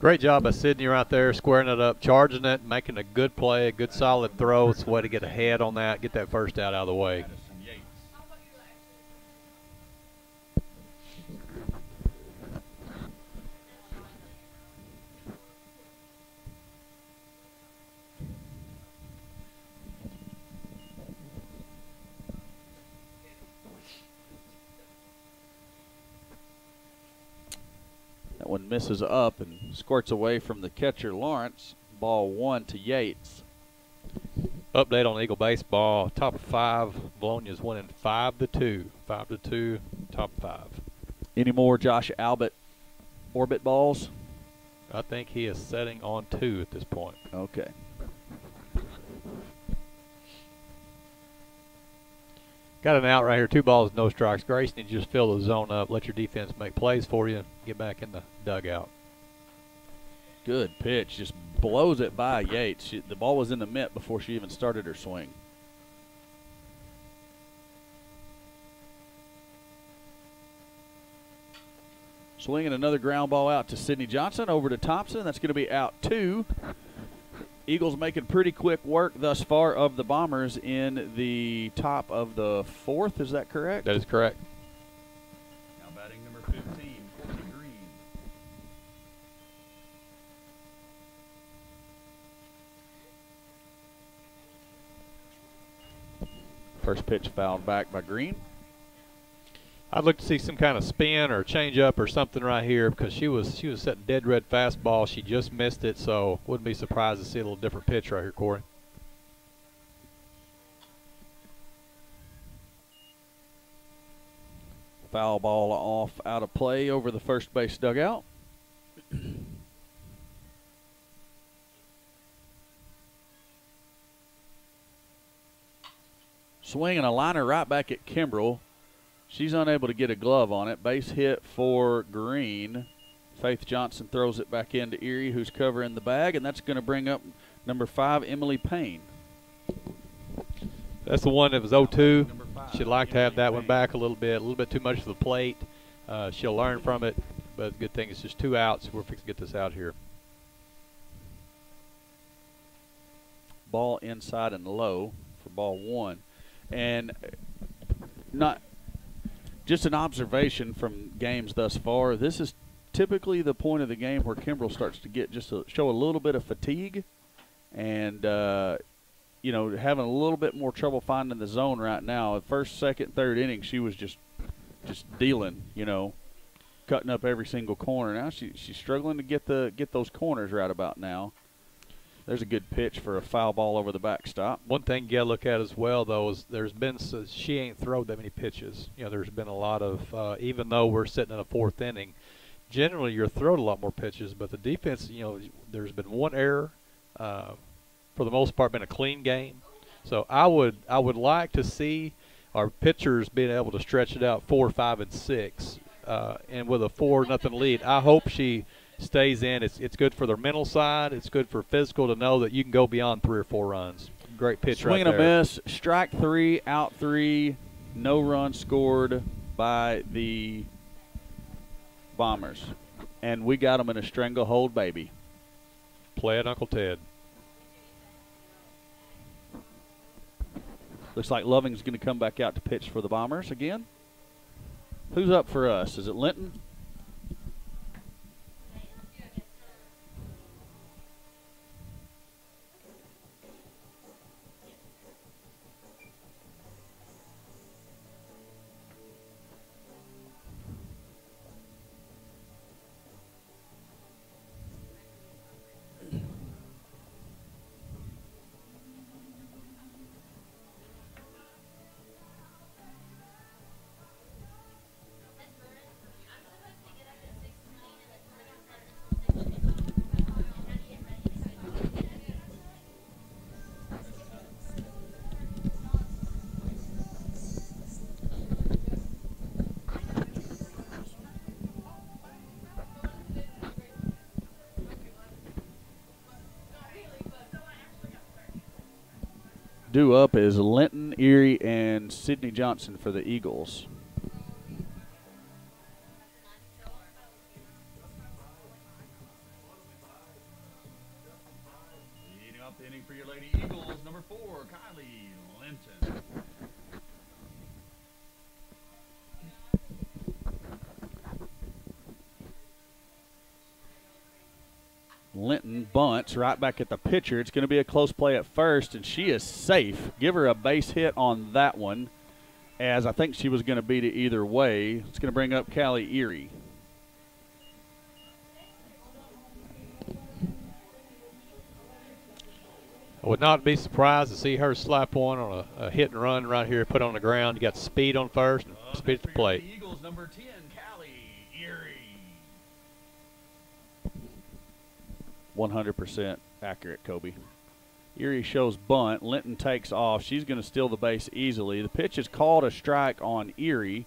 Great job by Sydney right there, squaring it up, charging it, making a good play, a good solid throw. It's a way to get ahead on that, get that first out of the way. one misses up and squirts away from the catcher, Lawrence. Ball 1 to Yates. Update on Eagle baseball. Top 5. Vilonia's winning 5-2. 5-2. Top 5. Any more Josh Albert orbit balls? I think he is setting on 2 at this point. Okay. Got an out right here. 2 balls, no strikes. Grayson, you just fill the zone up. Let your defense make plays for you. Get back in the dugout. Good pitch. Just blows it by Yates. The ball was in the mitt before she even started her swing. Swinging another ground ball out to Sydney Johnson. Over to Thompson. That's going to be out 2. Eagles making pretty quick work thus far of the Bombers in the top of the 4th. Is that correct? That is correct. Now batting number 15, Courtney Green. First pitch fouled back by Green. I'd look to see some kind of spin or change up or something right here because she was setting dead red fastball. She just missed it, so wouldn't be surprised to see a little different pitch right here, Corey. Foul ball off out of play over the first base dugout. Swinging a liner right back at Kimbrell. She's unable to get a glove on it. Base hit for Green. Faith Johnson throws it back into Erie, who's covering the bag, and that's going to bring up number 5, Emily Payne. That's the one that was 0-2. She'd like to have that one back a little bit too much for the plate. She'll learn from it, but the good thing is just 2 outs. We're fixing to get this out here. Ball inside and low for ball 1. And not just an observation from games thus far. This is typically the point of the game where Kimbrell starts to get show a little bit of fatigue, and you know, having a little bit more trouble finding the zone right now. The first, second, third inning, she was just dealing, you know, cutting up every single corner. Now she's struggling to get those corners right about now. There's a good pitch for a foul ball over the backstop. One thing you got to look at as well, though, is she ain't thrown that many pitches. You know, there's been a lot of, even though we're sitting in a 4th inning, generally you're throwing a lot more pitches, but the defense, you know, there's been one error. For the most part, been a clean game. So I would like to see our pitchers being able to stretch it out 4, 5, and 6, and with a 4-0 lead. I hope she stays in. It's good for their mental side. It's good for physical to know that you can go beyond 3 or 4 runs. Great pitch right there. Swing and a miss. Strike 3, out 3. No run scored by the Bombers. And we got them in a stranglehold, baby. Play it, Uncle Ted. Looks like Loving's going to come back out to pitch for the Bombers again. Who's up for us? Is it Linton? Due up is Linton, Erie, and Sydney Johnson for the Eagles. Leading up the inning for your Lady Eagles, number 4, Kylie Linton. Linton bunts right back at the pitcher. It's going to be a close play at first, and she is safe. Give her a base hit on that one, as I think she was going to beat it either way. It's going to bring up Callie Erie. I would not be surprised to see her slap one on a hit and run right here, put on the ground. You got speed on first and speed at the plate. The Eagles, number 10, Callie Erie. 100% accurate, Kobe. Erie shows bunt. Linton takes off. She's going to steal the base easily. The pitch is called a strike on Erie.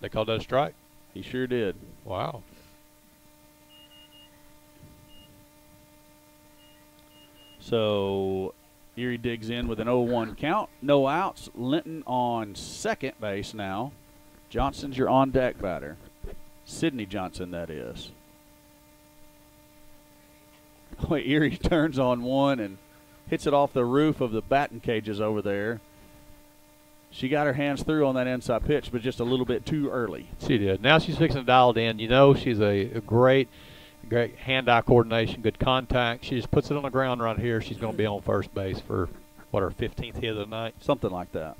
They called that a strike? He sure did. Wow. So Erie digs in with an 0-1 count. No outs. Linton on second base now. Johnson's your on-deck batter. Sydney Johnson, that is. Erie turns on one and hits it off the roof of the batting cages over there. She got her hands through on that inside pitch, but just a little bit too early. She did. Now she's fixing to dial it in. You know she's a great hand-eye coordination, good contact. She just puts it on the ground right here. She's going to be on first base for, what, her 15th hit of the night? Something like that.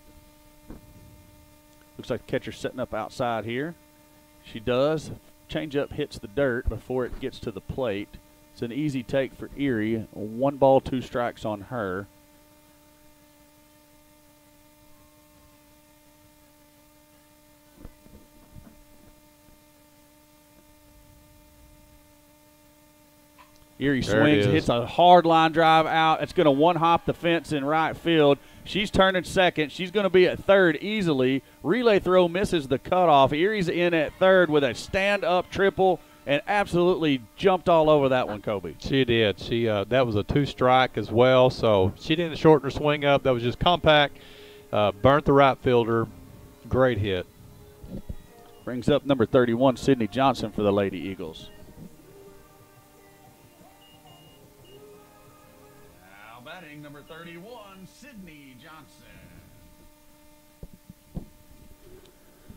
Looks like the catcher's setting up outside here. She does. Changeup hits the dirt before it gets to the plate. It's an easy take for Erie. 1 ball, 2 strikes on her. Erie swings, hits a hard line drive out. It's going to one-hop the fence in right field. She's turning second. She's going to be at third easily. Relay throw misses the cutoff. Erie's in at third with a stand-up triple and absolutely jumped all over that one, Kobe. She did. She that was a 2-strike as well, so she didn't shorten her swing up. That was just compact. Burnt the right fielder. Great hit. Brings up number 31, Sydney Johnson for the Lady Eagles. Now batting number 31, Sydney Johnson.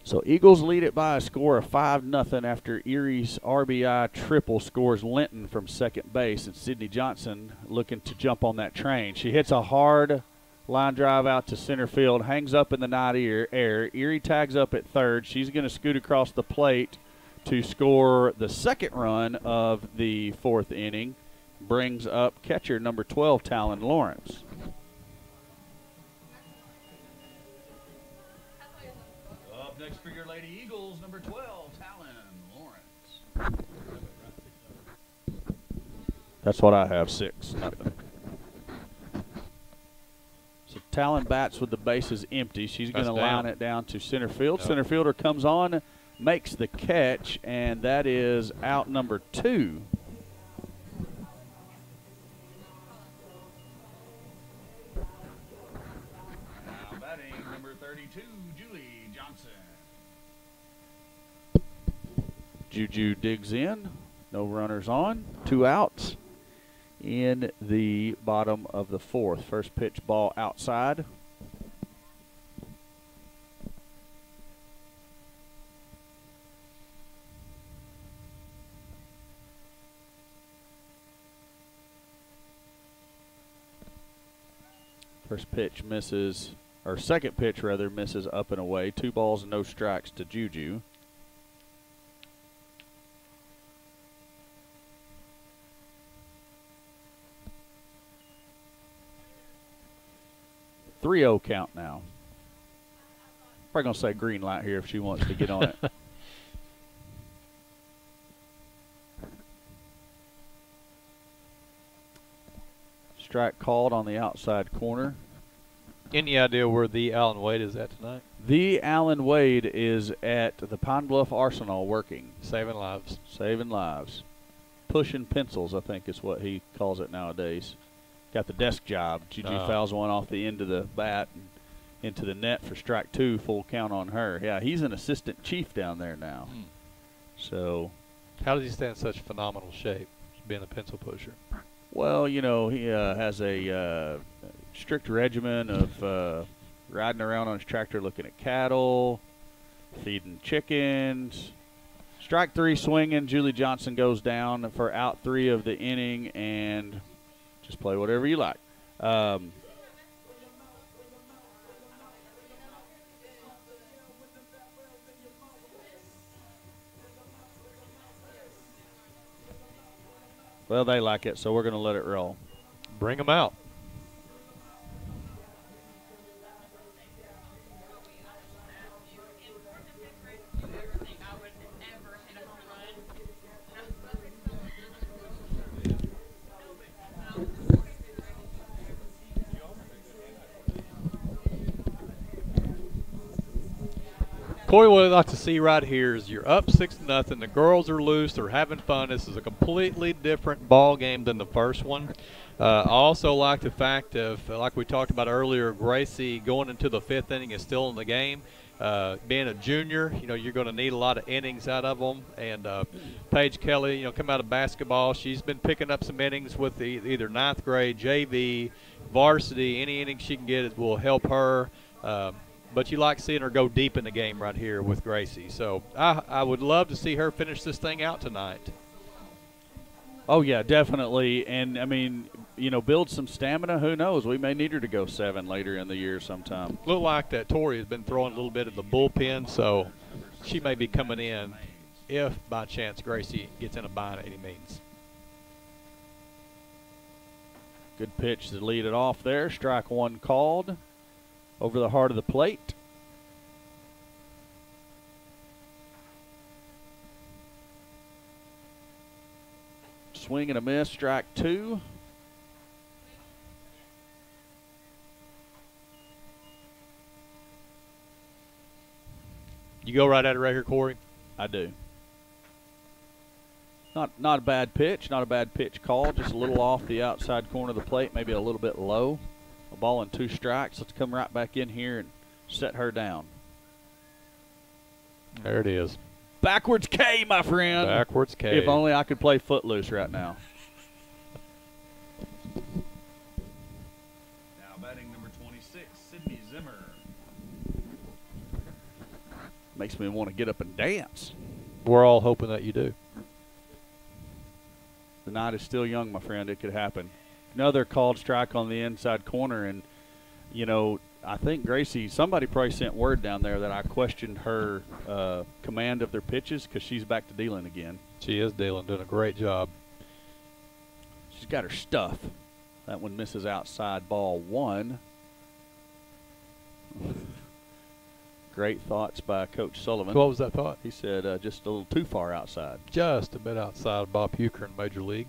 So Eagles lead it by a score of 5-0 after Erie's RBI triple scores Linton from second base, and Sydney Johnson looking to jump on that train. She hits a hard line drive out to center field, hangs up in the night air. Erie tags up at third. She's going to scoot across the plate to score the second run of the 4th inning. Brings up catcher number 12, Talon Lawrence. Up next for your Lady Eagles, number 12, Talon Lawrence. That's what I have, 6-0. So Talon bats with the bases empty. She's going to line it down to center field. Center fielder comes on, makes the catch, and that is out number 2. Now batting number 32, Julie Johnson. Juju digs in. No runners on. 2 outs in the bottom of the 4th. First pitch ball outside. First pitch misses, or second pitch rather, misses up and away. 2 balls and no strikes to Juju. .30 count now. Probably going to say green light here if she wants to get on it. Strike called on the outside corner. Any idea where the Allen Wade is at tonight? The Allen Wade is at the Pine Bluff Arsenal working. Saving lives. Saving lives. Pushing pencils, I think is what he calls it nowadays. Got the desk job. Juju fouls one off the end of the bat and into the net for strike 2. Full count on her. Yeah, he's an assistant chief down there now. So, how does he stay in such phenomenal shape, being a pencil pusher? Well, you know, he has a strict regimen of riding around on his tractor looking at cattle, feeding chickens. Strike 3 swinging. Julie Johnson goes down for out 3 of the inning, and just play whatever you like. Well, they like it, so we're going to let it roll. Bring them out. Corey, what I'd like to see right here is you're up 6-0. The girls are loose. They're having fun. This is a completely different ball game than the first one. I also like the fact of, like we talked about earlier, Gracie going into the 5th inning is still in the game. Being a junior, you're going to need a lot of innings out of them. And Paige Kelly, come out of basketball. She's been picking up some innings with either 9th grade, JV, varsity. Any innings she can get will help her. But you like seeing her go deep in the game right here with Gracie. So I would love to see her finish this thing out tonight. Oh, yeah, definitely. And, I mean, build some stamina. Who knows? We may need her to go 7 later in the year sometime. Look like that Tori has been throwing a little bit of the bullpen, so she may be coming in if, by chance, Gracie gets in a bind at any means. Good pitch to lead it off there. Strike 1 called over the heart of the plate. Swing and a miss, strike 2. You go right at it right here, Corey? I do. Not a bad pitch, not a bad pitch call, just a little off the outside corner of the plate, maybe a little bit low. A ball and 2 strikes. Let's come right back in here and set her down. There it is. Backwards K, my friend. Backwards K. If only I could play Footloose right now. Now batting number 26, Sydney Zimmer. Makes me want to get up and dance. We're all hoping that you do. The night is still young, my friend. It could happen. Another called strike on the inside corner, and, I think Gracie, somebody probably sent word down there that I questioned her command of their pitches because she's back to dealing again. She is dealing, doing a great job. She's got her stuff. That one misses outside, ball 1. Great thoughts by Coach Sullivan. What was that thought? He said just a little too far outside. Just a bit outside of Bob Huker in Major League.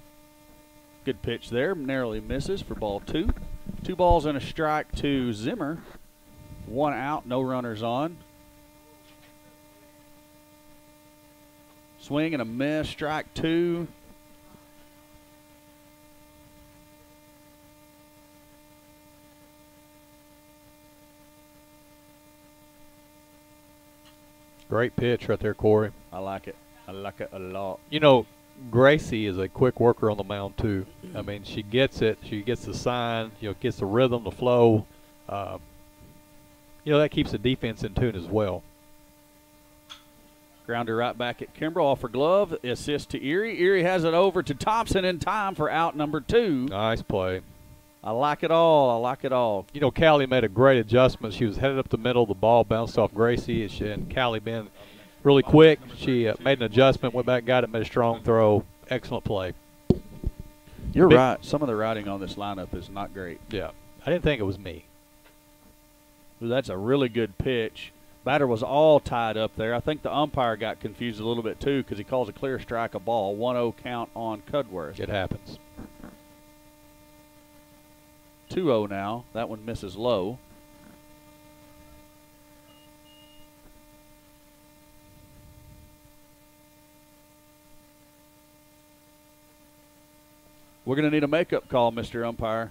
Good pitch there, narrowly misses for ball 2. 2 balls and a strike to Zimmer. 1 out, no runners on. Swing and a miss, strike 2. Great pitch right there, Corey. I like it. I like it a lot. Gracie is a quick worker on the mound too. I mean, she gets it. She gets the sign. Gets the rhythm, the flow. That keeps the defense in tune as well. Grounder right back at Kimbrell off her glove. Assist to Erie. Erie has it over to Thompson in time for out number 2. Nice play. I like it all. I like it all. Callie made a great adjustment. She was headed up the middle. The ball bounced off Gracie, and Callie being really quick, she made an adjustment, went back, got it, made a strong throw. Excellent play. You're right. Some of the writing on this lineup is not great. Yeah. I didn't think it was me. Well, that's a really good pitch. Batter was all tied up there. I think the umpire got confused a little bit, too, because he calls a clear strike a ball. 1-0 count on Cudworth. It happens. 2-0 now. That one misses low. We're going to need a makeup call, Mr. Umpire.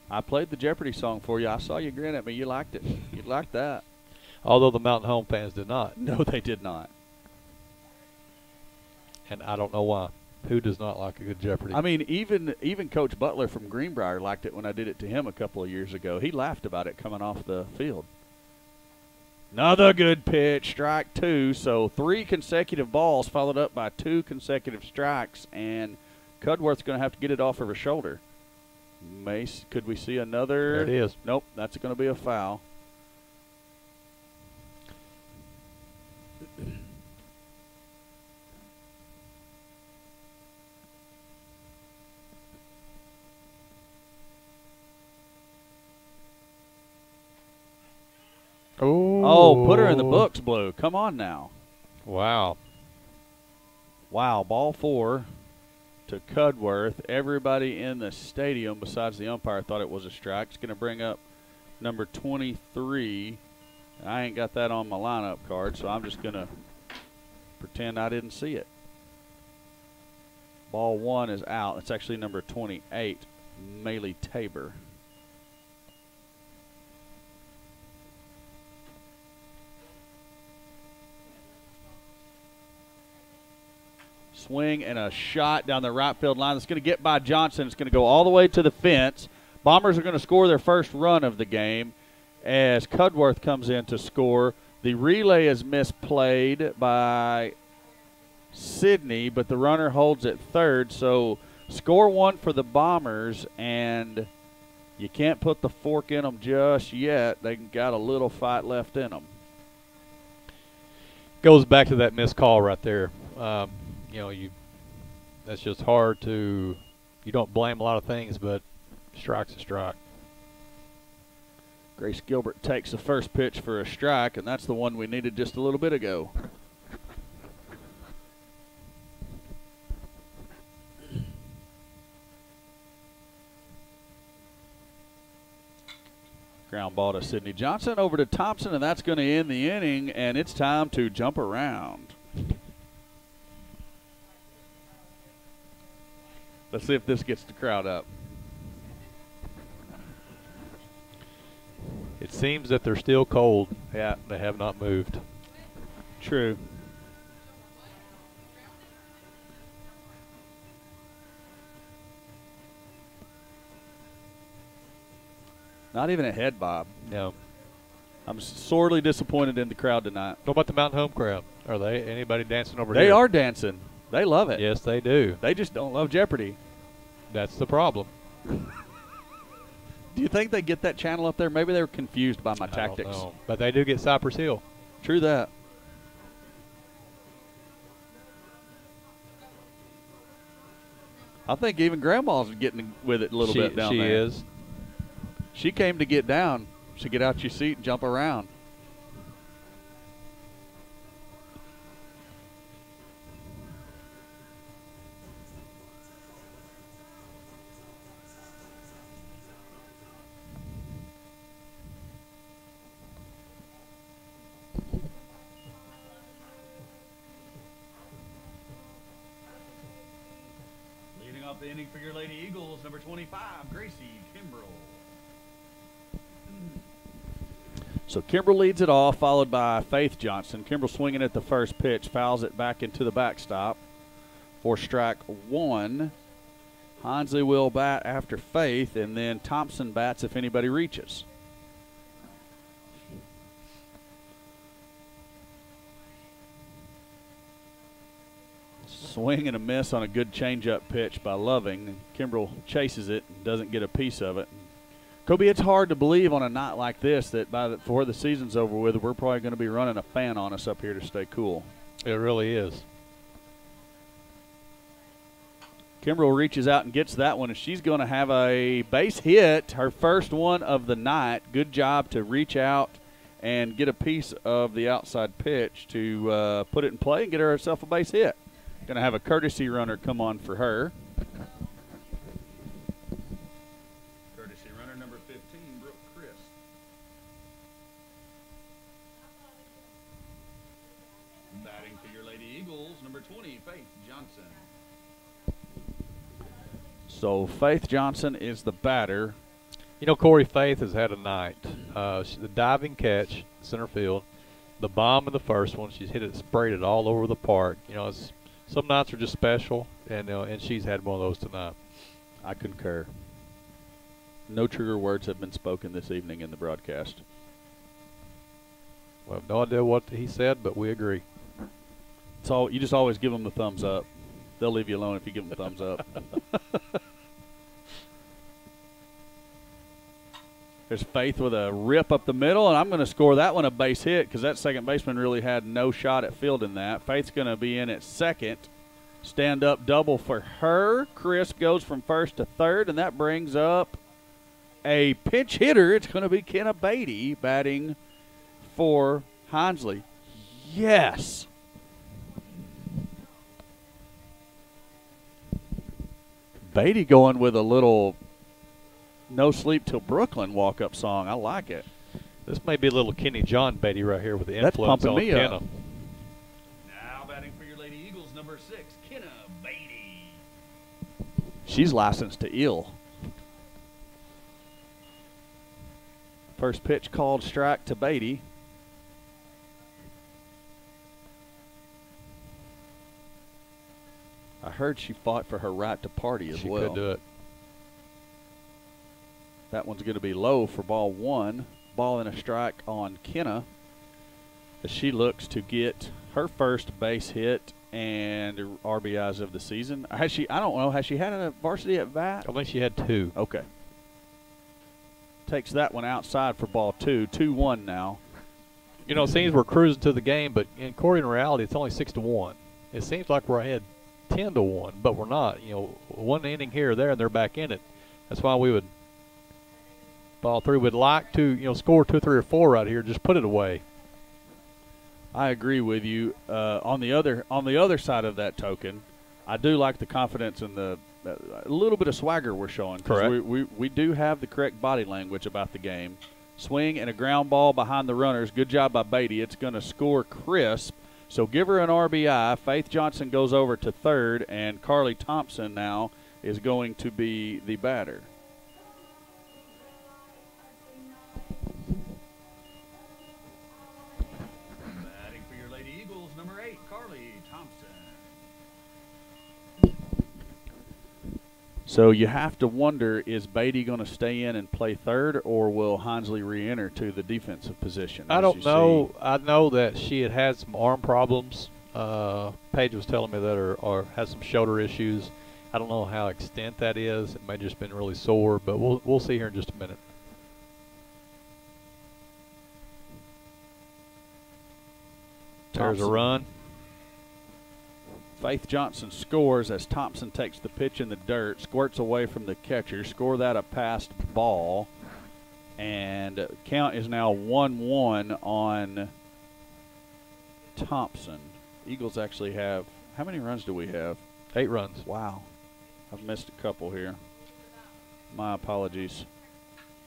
I played the Jeopardy song for you. I saw you grin at me. You liked it. You liked that. Although the Mountain Home fans did not. No, they did not. And I don't know why. Who does not like a good Jeopardy? I mean, even Coach Butler from Greenbrier liked it when I did it to him a couple of years ago. He laughed about it coming off the field. Another good pitch, strike 2. So 3 consecutive balls followed up by 2 consecutive strikes, and Cudworth's going to have to get it off of her shoulder. Mace, could we see another? There it is. Nope, that's going to be a foul. Ooh. Oh, put her in the books, Blue. Come on now. Wow. Wow, ball 4 to Cudworth. Everybody in the stadium besides the umpire thought it was a strike. It's going to bring up number 23, I ain't got that on my lineup card, so I'm just going to pretend I didn't see it. Ball 1 is out. It's actually number 28, Maylee Tabor. Swing and a shot down the right field line. It's going to get by Johnson. It's going to go all the way to the fence. Bombers are going to score their first run of the game as Cudworth comes in to score. The relay is misplayed by Sydney, but the runner holds at third. So score one for the Bombers, and you can't put the fork in them just yet. They got a little fight left in them. Goes back to that missed call right there. You know, that's just hard to, you don't blame a lot of things, but strike's a strike. Grace Gilbert takes the first pitch for a strike, and that's the one we needed just a little bit ago. Ground ball to Sydney Johnson, over to Thompson, and that's going to end the inning, and it's time to jump around. Let's see if this gets the crowd up. It seems that they're still cold. Yeah, they have not moved. True. Not even a head bob. No. I'm sorely disappointed in the crowd tonight. What about the Mountain Home crowd? Are they anybody dancing over They here? are dancing. They love it. Yes, they do. They just don't love Jeopardy. That's the problem. Do you think they get that channel up there? Maybe they were confused by my tactics. I don't know. But they do get Cypress Hill. True that. I think even Grandma's getting with it a little bit down there. She is. She came to get down. So get out your seat and jump around. Leading off the inning for your Lady Eagles, number 25, Gracie Kimbrell. So Kimbrell leads it off, followed by Faith Johnson. Kimbrell swinging at the first pitch, fouls it back into the backstop for strike one. Hansley will bat after Faith, and then Thompson bats if anybody reaches. Swing and a miss on a good changeup pitch by Loving. Kimbrell chases it and doesn't get a piece of it. Kobe, it's hard to believe on a night like this that before the season's over with, we're probably going to be running a fan on us up here to stay cool. It really is. Kimbrell reaches out and gets that one, and she's going to have a base hit, her first one of the night. Good job to reach out and get a piece of the outside pitch to put it in play and get herself a base hit. Going to have a courtesy runner come on for her. Courtesy runner number 15, Brooke Chris. Batting for your Lady Eagles, number 20, Faith Johnson. So Faith Johnson is the batter. You know, Corey Faith has had a night. The diving catch, center field, the bomb in the first one, she's hit it, sprayed it all over the park. You know, some nights are just special, and she's had one of those tonight. I concur. No truer words have been spoken this evening in the broadcast. Well, I have no idea what he said, but we agree. It's all, you just always give them the thumbs up. They'll leave you alone if you give them the thumbs up. There's Faith with a rip up the middle, and I'm going to score that one a base hit because that second baseman really had no shot at fielding that. Faith's going to be in at second. Stand-up double for her. Chris goes from first to third, and that brings up a pinch hitter. It's going to be Kenna Beatty batting for Hansley. Yes. Beatty going with a little No Sleep Till Brooklyn walk-up song. I like it. This may be a little Kenny John Beatty right here with the That's influence pumping on me Kenna. up. Now batting for your Lady Eagles, number 6, Kenna Beatty. She's licensed to ill. First pitch called strike to Beatty. I heard she fought for her right to party as well. She could do it. That one's going to be low for ball 1. Ball and a strike on Kenna as she looks to get her first base hit and RBIs of the season. Has she? I don't know. Has she had a varsity at bat? I think she had 2. Okay. Takes that one outside for ball 2. 2-1 now. You know, it seems we're cruising to the game, but in reality, it's only 6-1. It seems like we're ahead 10-1, but we're not. You know, one inning here or there, and they're back in it. That's why we would ball 3 would like to, you know, score 2, 3, or 4 right here. Just put it away. I agree with you. On the other side of that token, I do like the confidence and the a little bit of swagger we're showing. Correct. We do have the correct body language about the game. Swing and a ground ball behind the runners. Good job by Beatty. It's going to score crisp. So give her an RBI. Faith Johnson goes over to third, and Carly Thompson now is going to be the batter. Batting for your Lady Eagles, number 8, Carly Thompson. So you have to wonder, is Beatty going to stay in and play third, or will Hinsley re-enter to the defensive position? I don't know. I know that she had some arm problems. Paige was telling me that or has some shoulder issues. I don't know how extent that is. It may have just been really sore, but we'll see here in just a minute. There's a run. Faith Johnson scores as Thompson takes the pitch in the dirt, squirts away from the catcher, score that a passed ball, and count is now 1-1 on Thompson. Eagles actually have, how many runs do we have? 8 runs. Wow. I've missed a couple here. My apologies.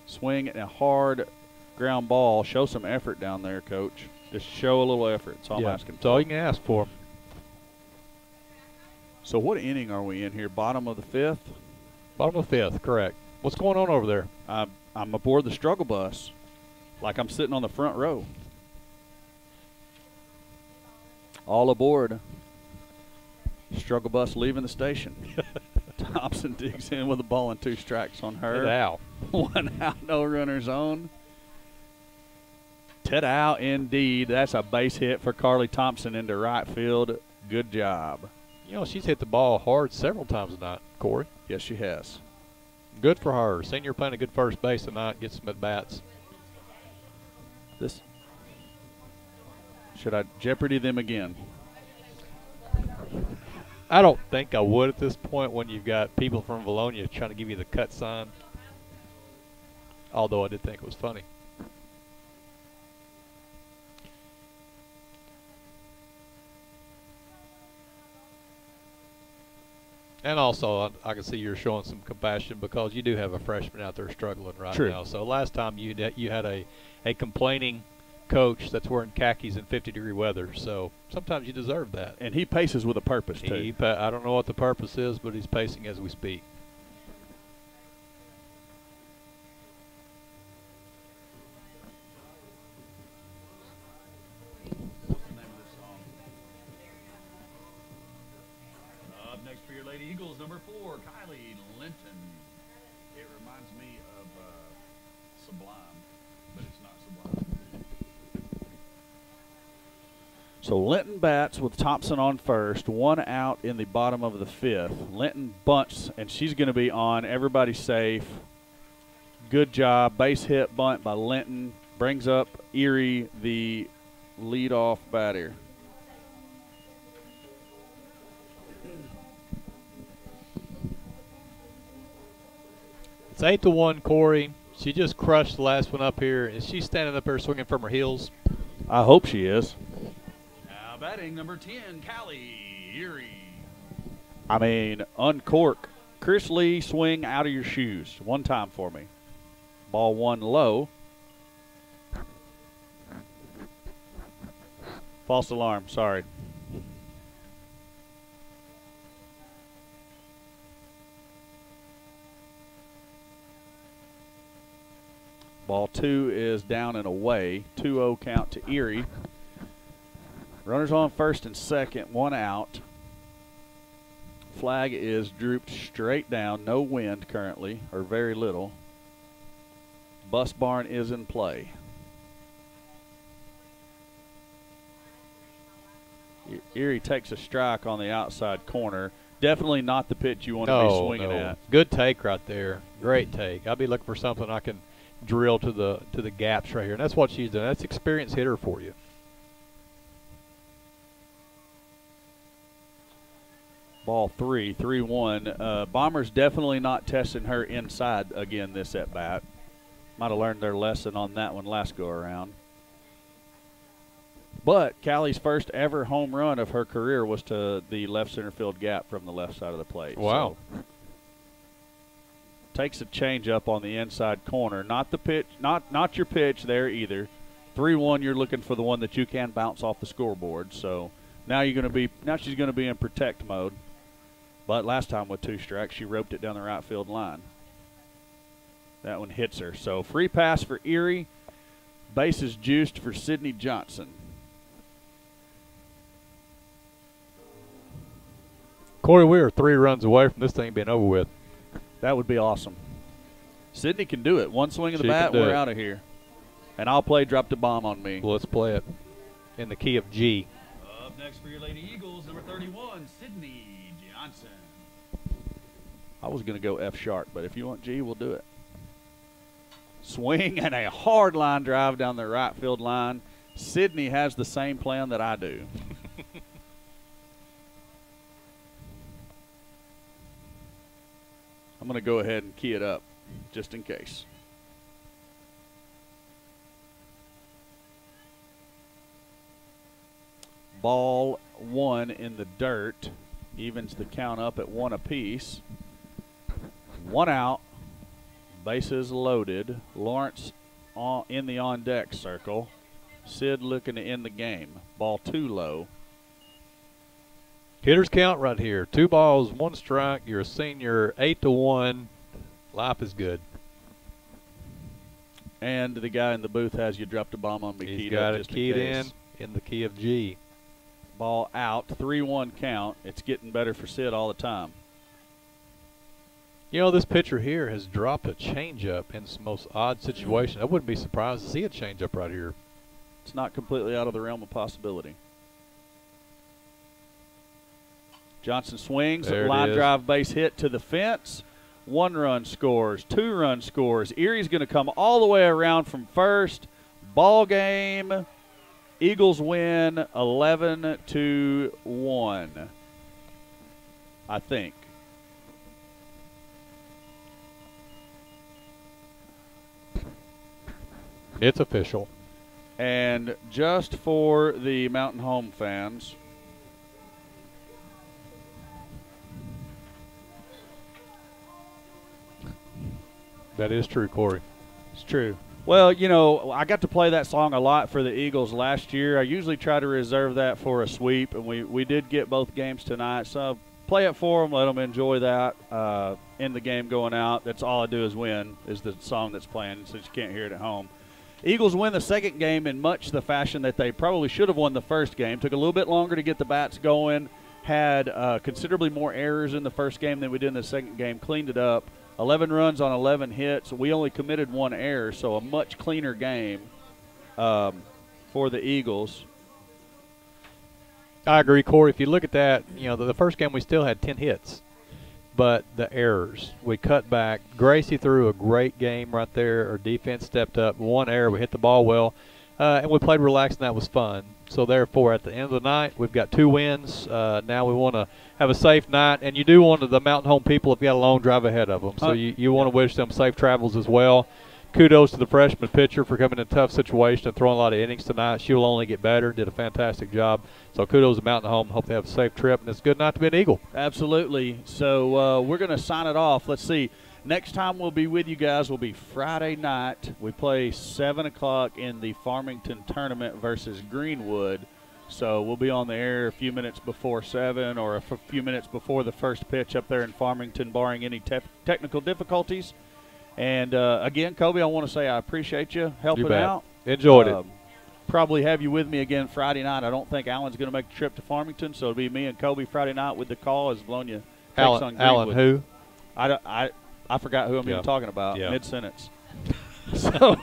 Swing and a hard ground ball. Show some effort down there, Coach. Just show a little effort. That's all I'm asking for. That's all you can ask for. So what inning are we in here? Bottom of the 5th? Bottom of the 5th, correct. What's going on over there? I'm aboard the struggle bus, like I'm sitting on the front row. All aboard. Struggle bus leaving the station. Thompson digs in with a ball and 2 strikes on her. Get out. 1 out, no runners on. Ted out indeed. That's a base hit for Carly Thompson into right field. Good job. You know, she's hit the ball hard several times tonight, Corey. Yes, she has. Good for her. Senior playing a good first base tonight. Get some at-bats. This. Should I jeopardy them again? I don't think I would at this point when you've got people from Vilonia trying to give you the cut sign. Although I did think it was funny. And also, I can see you're showing some compassion because you do have a freshman out there struggling right now. So last time you had a complaining coach that's wearing khakis in 50-degree weather. So sometimes you deserve that. And he paces with a purpose, too. I don't know what the purpose is, but he's pacing as we speak. What's the name of this song? Up next for your Lady Eagles, number 4, Kylie Linton. It reminds me of Sublime, but it's not Sublime. So Linton bats with Thompson on first, 1 out in the bottom of the 5th. Linton bunts, and she's going to be on. Everybody's safe. Good job. Base hit bunt by Linton. Brings up Erie, the leadoff batter. It's 8-1, Corey. She just crushed the last one up here. Is she standing up there swinging from her heels? I hope she is. Now batting number 10, Callie Erie. I mean, uncork. Chris Lee, swing out of your shoes. One time for me. Ball 1 low. False alarm, sorry. Ball 2 is down and away. 2-0 count to Erie. Runners on first and second, 1 out. Flag is drooped straight down. No wind currently, or very little. Bus barn is in play. Erie takes a strike on the outside corner. Definitely not the pitch you want to be swinging at. Good take right there. Great take. I'll be looking for something I can drill to the gaps right here. And that's what she's done. That's experienced hitter for you. Ball 3-1. Bombers definitely not testing her inside again this at bat. Might have learned their lesson on that one last go around. But Callie's first ever home run of her career was to the left center field gap from the left side of the plate. Wow. So, takes a change up on the inside corner. Not the pitch, not your pitch there either. 3-1, you're looking for the one that you can bounce off the scoreboard. So now she's going to be in protect mode. But last time with 2 strikes, she roped it down the right field line. That one hits her. So free pass for Erie. Bases juiced for Sydney Johnson. Corey, we are 3 runs away from this thing being over with. That would be awesome. Sydney can do it. One swing of the bat, we're out of here. And I'll play Drop the Bomb on Me. Well, let's play it in the key of G. Up next for your Lady Eagles, number 31, Sydney Johnson. I was going to go F sharp, but if you want G, we'll do it. Swing and a hard line drive down the right field line. Sydney has the same plan that I do. I'm going to go ahead and key it up just in case. Ball 1 in the dirt. Evens the count up at 1 apiece. 1 out. Bases loaded. Lawrence in the on-deck circle. Sid looking to end the game. Ball 2 low. Hitters count right here. 2 balls, 1 strike. You're a senior, 8-1. Life is good. And the guy in the booth has you dropped a bomb on me. He's got it keyed in the key of G. Ball out, 3-1 count. It's getting better for Sid all the time. You know, this pitcher here has dropped a changeup in the most odd situation. I wouldn't be surprised to see a changeup right here. It's not completely out of the realm of possibility. Johnson swings, line drive base hit to the fence. 1 run scores, 2 run scores. Erie's going to come all the way around from first. Ball game. Eagles win 11-1, I think. It's official. And just for the Mountain Home fans, that is true, Corey. It's true. Well, you know, I got to play that song a lot for the Eagles last year. I usually try to reserve that for a sweep, and we did get both games tonight. So play it for them, let them enjoy that in the game going out. That's all I do is win, is the song that's playing, since you can't hear it at home. Eagles win the second game in much the fashion that they probably should have won the first game. Took a little bit longer to get the bats going. Had considerably more errors in the first game than we did in the second game. Cleaned it up. 11 runs on 11 hits. We only committed 1 error, so a much cleaner game for the Eagles. I agree, Corey. If you look at that, you know, the first game we still had 10 hits, but the errors, we cut back. Gracie threw a great game right there. Our defense stepped up. 1 error. We hit the ball well, and we played relaxed, and that was fun. So, therefore, at the end of the night, we've got 2 wins. Now we want to have a safe night, and you do want the Mountain Home people if you got a long drive ahead of them. So you want to wish them safe travels as well. Kudos to the freshman pitcher for coming in a tough situation and throwing a lot of innings tonight. She will only get better. Did a fantastic job. So kudos to Mountain Home. Hope they have a safe trip, and it's good not to be an Eagle. Absolutely. So we're going to sign it off. Let's see. Next time we'll be with you guys will be Friday night. We play 7 o'clock in the Farmington tournament versus Greenwood. So we'll be on the air a few minutes before 7 or a few minutes before the first pitch up there in Farmington, barring any technical difficulties. And, again, Kobe, I want to say I appreciate you helping out. Enjoyed it. Probably have you with me again Friday night. I don't think Alan's going to make the trip to Farmington, so it'll be me and Kobe Friday night with the call as Vilonia takes on Greenwood. Alan who? I forgot who I'm even talking about mid-sentence. So,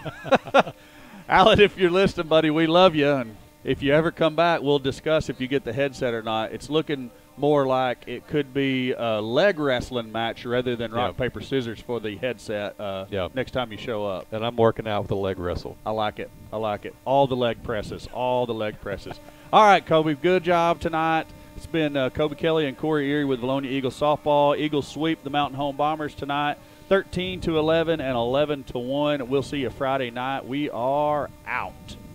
Alan, if you're listening, buddy, we love you. And if you ever come back, we'll discuss if you get the headset or not. It's looking more like it could be a leg wrestling match rather than rock, paper, scissors for the headset next time you show up. And I'm working out with the leg wrestle. I like it. I like it. All the leg presses. All the leg presses. All right, Kobe, good job tonight. It's been Kobe Kelly and Corey Erie with Vilonia Eagles softball. Eagles sweep the Mountain Home Bombers tonight, 13-11 and 11-1. We'll see you Friday night. We are out.